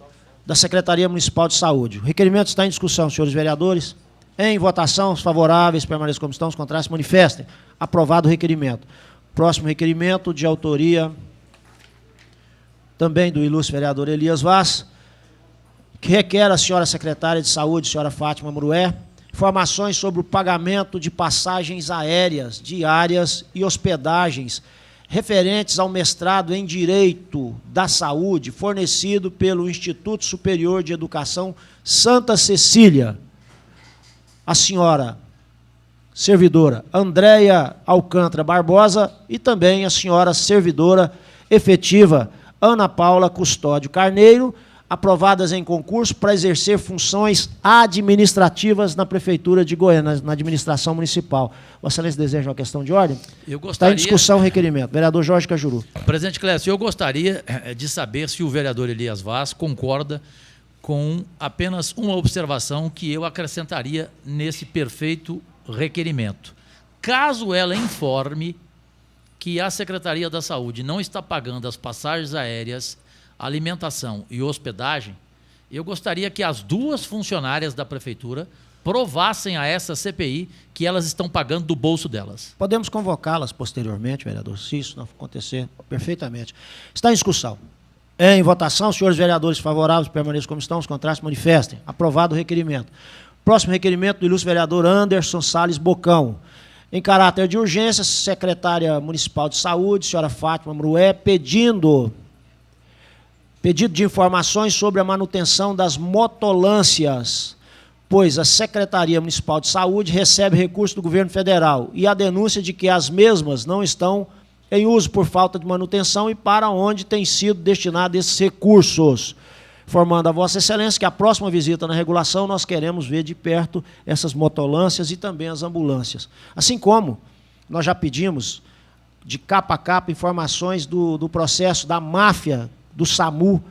da Secretaria Municipal de Saúde. O requerimento está em discussão, senhores vereadores. Em votação, os favoráveis permaneçam como estão, os contrários se manifestem. Aprovado o requerimento. Próximo requerimento, de autoria também do ilustre vereador Elias Vaz, que requer à senhora secretária de saúde, senhora Fátima Brué, informações sobre o pagamento de passagens aéreas, diárias e hospedagens referentes ao mestrado em Direito da Saúde, fornecido pelo Instituto Superior de Educação Santa Cecília. A senhora servidora Andréia Alcântara Barbosa e também a senhora servidora efetiva Ana Paula Custódio Carneiro, aprovadas em concurso para exercer funções administrativas na Prefeitura de Goiânia, na administração municipal. Vossa Excelência deseja uma questão de ordem? Eu gostaria... Está em discussão o requerimento. Vereador Jorge Cajuru. Presidente Clécio, eu gostaria de saber se o vereador Elias Vaz concorda com apenas uma observação que eu acrescentaria nesse perfeito requerimento. Caso ela informe que a Secretaria da Saúde não está pagando as passagens aéreas alimentação e hospedagem, eu gostaria que as duas funcionárias da prefeitura provassem a essa CPI que elas estão pagando do bolso delas. Podemos convocá-las posteriormente, vereador, se isso não acontecer, perfeitamente. Está em discussão. Em votação, senhores vereadores favoráveis, permaneçam como estão, os contrários manifestem. Aprovado o requerimento. Próximo requerimento do ilustre vereador Anderson Salles Bocão. Em caráter de urgência, secretária municipal de saúde, senhora Fátima Mrué, pedido de informações sobre a manutenção das motolâncias, pois a Secretaria Municipal de Saúde recebe recursos do governo federal e a denúncia de que as mesmas não estão em uso por falta de manutenção e para onde têm sido destinados esses recursos. Informando a Vossa Excelência que a próxima visita na regulação nós queremos ver de perto essas motolâncias e também as ambulâncias. Assim como nós já pedimos de capa a capa informações do processo da máfia do SAMU,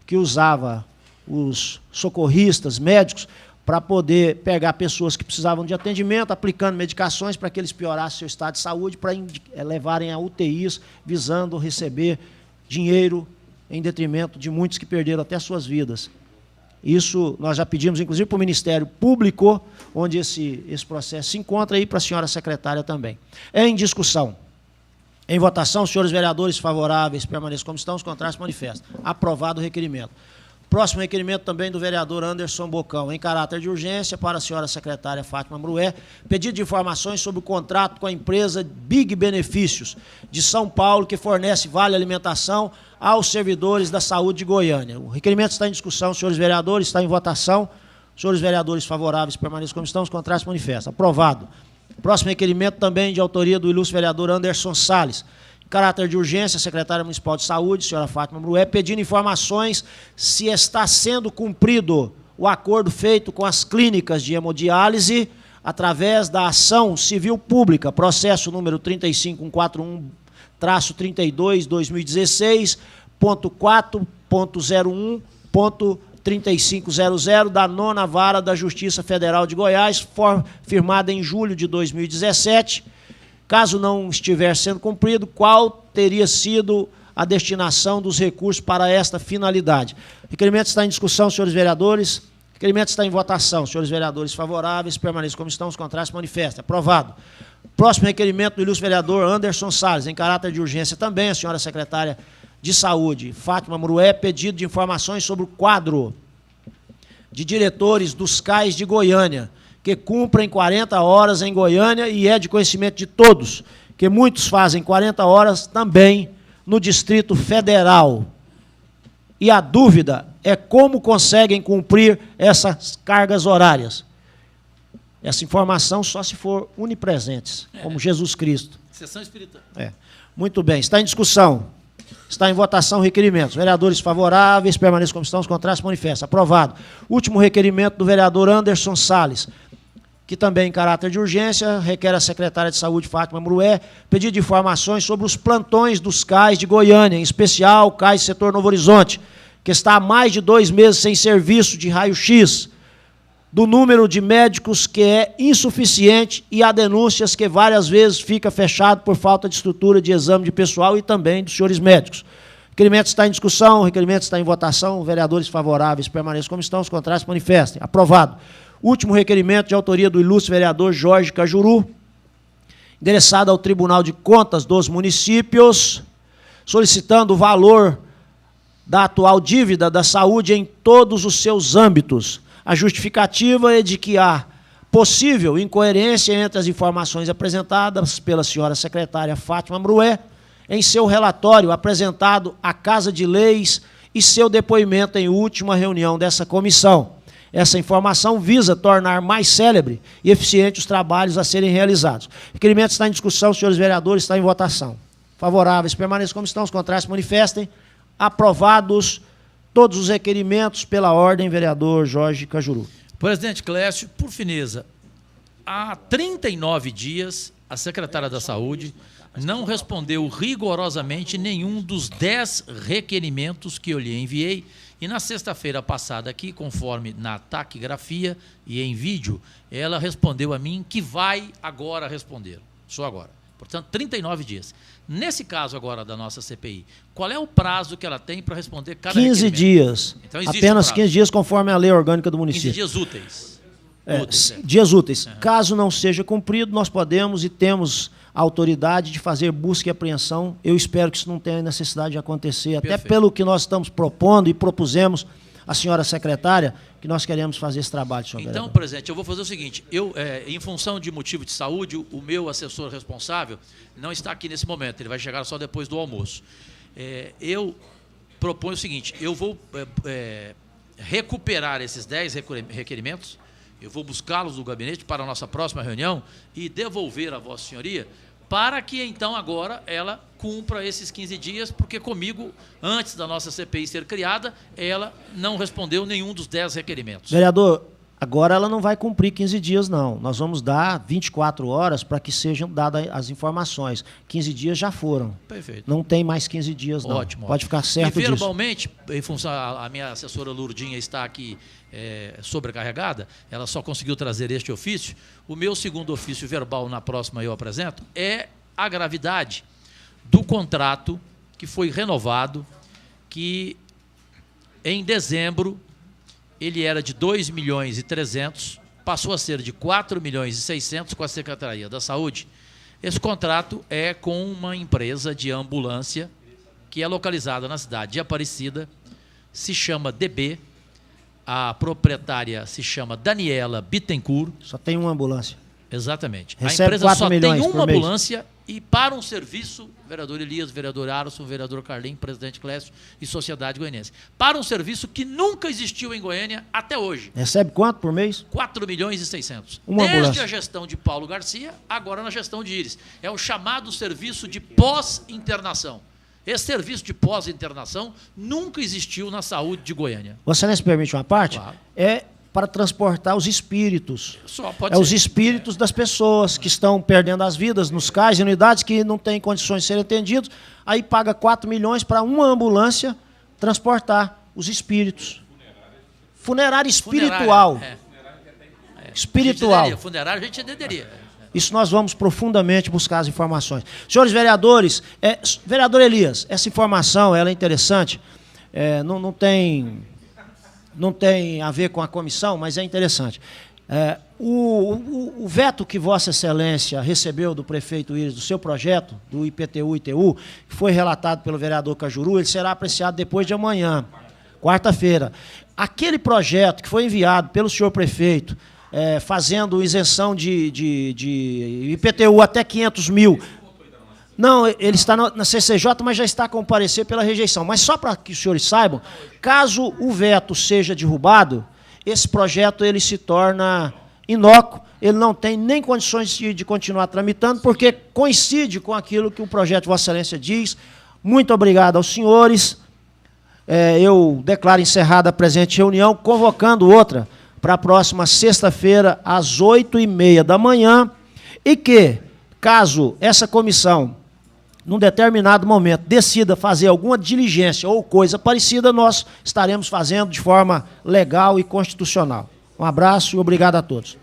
que usava os socorristas, médicos, para poder pegar pessoas que precisavam de atendimento, aplicando medicações para que eles piorassem seu estado de saúde, para levarem a UTIs, visando receber dinheiro em detrimento de muitos que perderam até suas vidas. Isso nós já pedimos, inclusive, para o Ministério Público, onde esse processo se encontra, e para a senhora secretária também. Em discussão. Em votação, senhores vereadores favoráveis, permaneçam como estão, os contrários manifestam. Aprovado o requerimento. Próximo requerimento também do vereador Anderson Bocão, em caráter de urgência, para a senhora secretária Fátima Mrué, pedido de informações sobre o contrato com a empresa Big Benefícios, de São Paulo, que fornece vale alimentação aos servidores da saúde de Goiânia. O requerimento está em discussão, senhores vereadores, está em votação. Senhores vereadores favoráveis, permaneçam como estão, os contrários manifestam. Aprovado. Próximo requerimento também de autoria do ilustre vereador Anderson Salles. Em caráter de urgência, a secretária municipal de saúde, senhora Fátima Mrué, pedindo informações se está sendo cumprido o acordo feito com as clínicas de hemodiálise através da ação civil pública, processo número 35141-32.4.01.3500 da 9ª Vara da Justiça Federal de Goiás, firmada em julho de 2017. Caso não estiver sendo cumprido, qual teria sido a destinação dos recursos para esta finalidade? O requerimento está em discussão, senhores vereadores. O requerimento está em votação. Senhores vereadores favoráveis, permaneçam como estão, os contrários manifestem. Aprovado. Próximo requerimento do ilustre vereador Anderson Salles, em caráter de urgência também, a senhora secretária de Saúde, Fátima Mrué, pedido de informações sobre o quadro de diretores dos CAIs de Goiânia, que cumprem 40 horas em Goiânia, e é de conhecimento de todos, que muitos fazem 40 horas também no Distrito Federal. E a dúvida é como conseguem cumprir essas cargas horárias. Essa informação só se for onipresentes, como Jesus Cristo. Sessão espírita. Muito bem, está em discussão. Está em votação o requerimento. Vereadores favoráveis, permaneçam como estão, os contrários manifestam. Aprovado. Último requerimento do vereador Anderson Salles, que também em caráter de urgência requer a secretária de Saúde, Fátima Mrué, pedido de informações sobre os plantões dos CAIs de Goiânia, em especial o CAIS Setor Novo Horizonte, que está há mais de 2 meses sem serviço de raio-x, do número de médicos que é insuficiente, e há denúncias que várias vezes fica fechado por falta de estrutura de exame de pessoal e também dos senhores médicos. O requerimento está em discussão, o requerimento está em votação. Vereadores favoráveis, permaneçam como estão, os contrários manifestem. Aprovado. Último requerimento de autoria do ilustre vereador Jorge Cajuru, endereçado ao Tribunal de Contas dos Municípios, solicitando o valor da atual dívida da saúde em todos os seus âmbitos. A justificativa é de que há possível incoerência entre as informações apresentadas pela senhora secretária Fátima Mrué em seu relatório apresentado à Casa de Leis e seu depoimento em última reunião dessa comissão. Essa informação visa tornar mais célebre e eficiente os trabalhos a serem realizados. O requerimento está em discussão, senhores vereadores, está em votação. Favoráveis, permaneçam como estão, os contrários manifestem. Aprovados todos os requerimentos pela ordem, vereador Jorge Cajuru. Presidente Clécio, por fineza, há 39 dias, a secretária da Saúde não respondeu rigorosamente nenhum dos 10 requerimentos que eu lhe enviei, e na sexta-feira passada aqui, conforme na taquigrafia e em vídeo, ela respondeu a mim que vai agora responder. Só agora. Portanto, 39 dias. Nesse caso agora da nossa CPI, qual é o prazo que ela tem para responder cada 15 requerimento? dias. Então, existe Apenas um prazo. 15 dias, conforme a lei orgânica do 15 município. dias úteis. Dias úteis. Caso não seja cumprido, nós podemos e temos a autoridade de fazer busca e apreensão. Eu espero que isso não tenha necessidade de acontecer, até Perfeito. pelo que nós estamos propondo e propusemos à senhora secretária, que nós queremos fazer esse trabalho, senhor Então, vereador. presidente, eu vou fazer o seguinte, em função de motivo de saúde, o meu assessor responsável não está aqui nesse momento, ele vai chegar só depois do almoço. Eu proponho o seguinte, eu vou recuperar esses 10 requerimentos, eu vou buscá-los do gabinete para a nossa próxima reunião e devolver a Vossa Senhoria, para que então agora ela cumpra esses 15 dias, porque comigo, antes da nossa CPI ser criada, ela não respondeu nenhum dos 10 requerimentos. Vereador, agora ela não vai cumprir 15 dias, não. Nós vamos dar 24 horas para que sejam dadas as informações. 15 dias já foram. Perfeito. Não tem mais 15 dias, não. Ótimo. Pode ficar certo e disso. verbalmente, em função, a minha assessora Lourdinha está aqui sobrecarregada, ela só conseguiu trazer este ofício. O meu segundo ofício verbal, na próxima eu apresento, é a gravidade do contrato que foi renovado, que em dezembro ele era de 2.300.000, passou a ser de 4.600.000 com a Secretaria da Saúde. Esse contrato é com uma empresa de ambulância que é localizada na cidade de Aparecida, se chama DB, a proprietária se chama Daniela Bittencourt. Só tem uma ambulância. Exatamente. Recebe A empresa 4 só tem milhões uma por mês. ambulância e para um serviço, vereador Elias, vereador Arson, vereador Carlinhos, presidente Clécio e Sociedade Goianiense, para um serviço que nunca existiu em Goiânia até hoje. Recebe quanto por mês? 4.600.000. Uma Desde ambulância. a gestão de Paulo Garcia, agora na gestão de Íris. É o chamado serviço de pós-internação. Esse serviço de pós-internação nunca existiu na saúde de Goiânia. Vossa Excelência permite uma parte? Claro. É para transportar os espíritos. Só pode É os ser. espíritos das pessoas que estão perdendo as vidas nos CAIS e unidades que não têm condições de serem atendidos. Aí paga 4 milhões para uma ambulância transportar os espíritos. Funerária espiritual. Funerária, Espiritual. Funerária a gente entenderia. Isso nós vamos profundamente buscar as informações. Senhores vereadores, vereador Elias, essa informação ela é interessante, não tem a ver com a comissão, mas é interessante. O veto que Vossa Excelência recebeu do prefeito Íris, do seu projeto, do IPTU-ITU, que foi relatado pelo vereador Cajuru, ele será apreciado depois de amanhã, quarta-feira. Aquele projeto que foi enviado pelo senhor prefeito, fazendo isenção de IPTU até 500 mil. Não, ele está na CCJ, mas já está a comparecer pela rejeição. Mas só para que os senhores saibam, caso o veto seja derrubado, esse projeto ele se torna inócuo, ele não tem nem condições de continuar tramitando, porque coincide com aquilo que o projeto de Vossa Excelência diz. Muito obrigado aos senhores. Eu declaro encerrada a presente reunião, convocando outra para a próxima sexta-feira, às 8h30 da manhã, e que, caso essa comissão, num determinado momento, decida fazer alguma diligência ou coisa parecida, nós estaremos fazendo de forma legal e constitucional. Um abraço e obrigado a todos.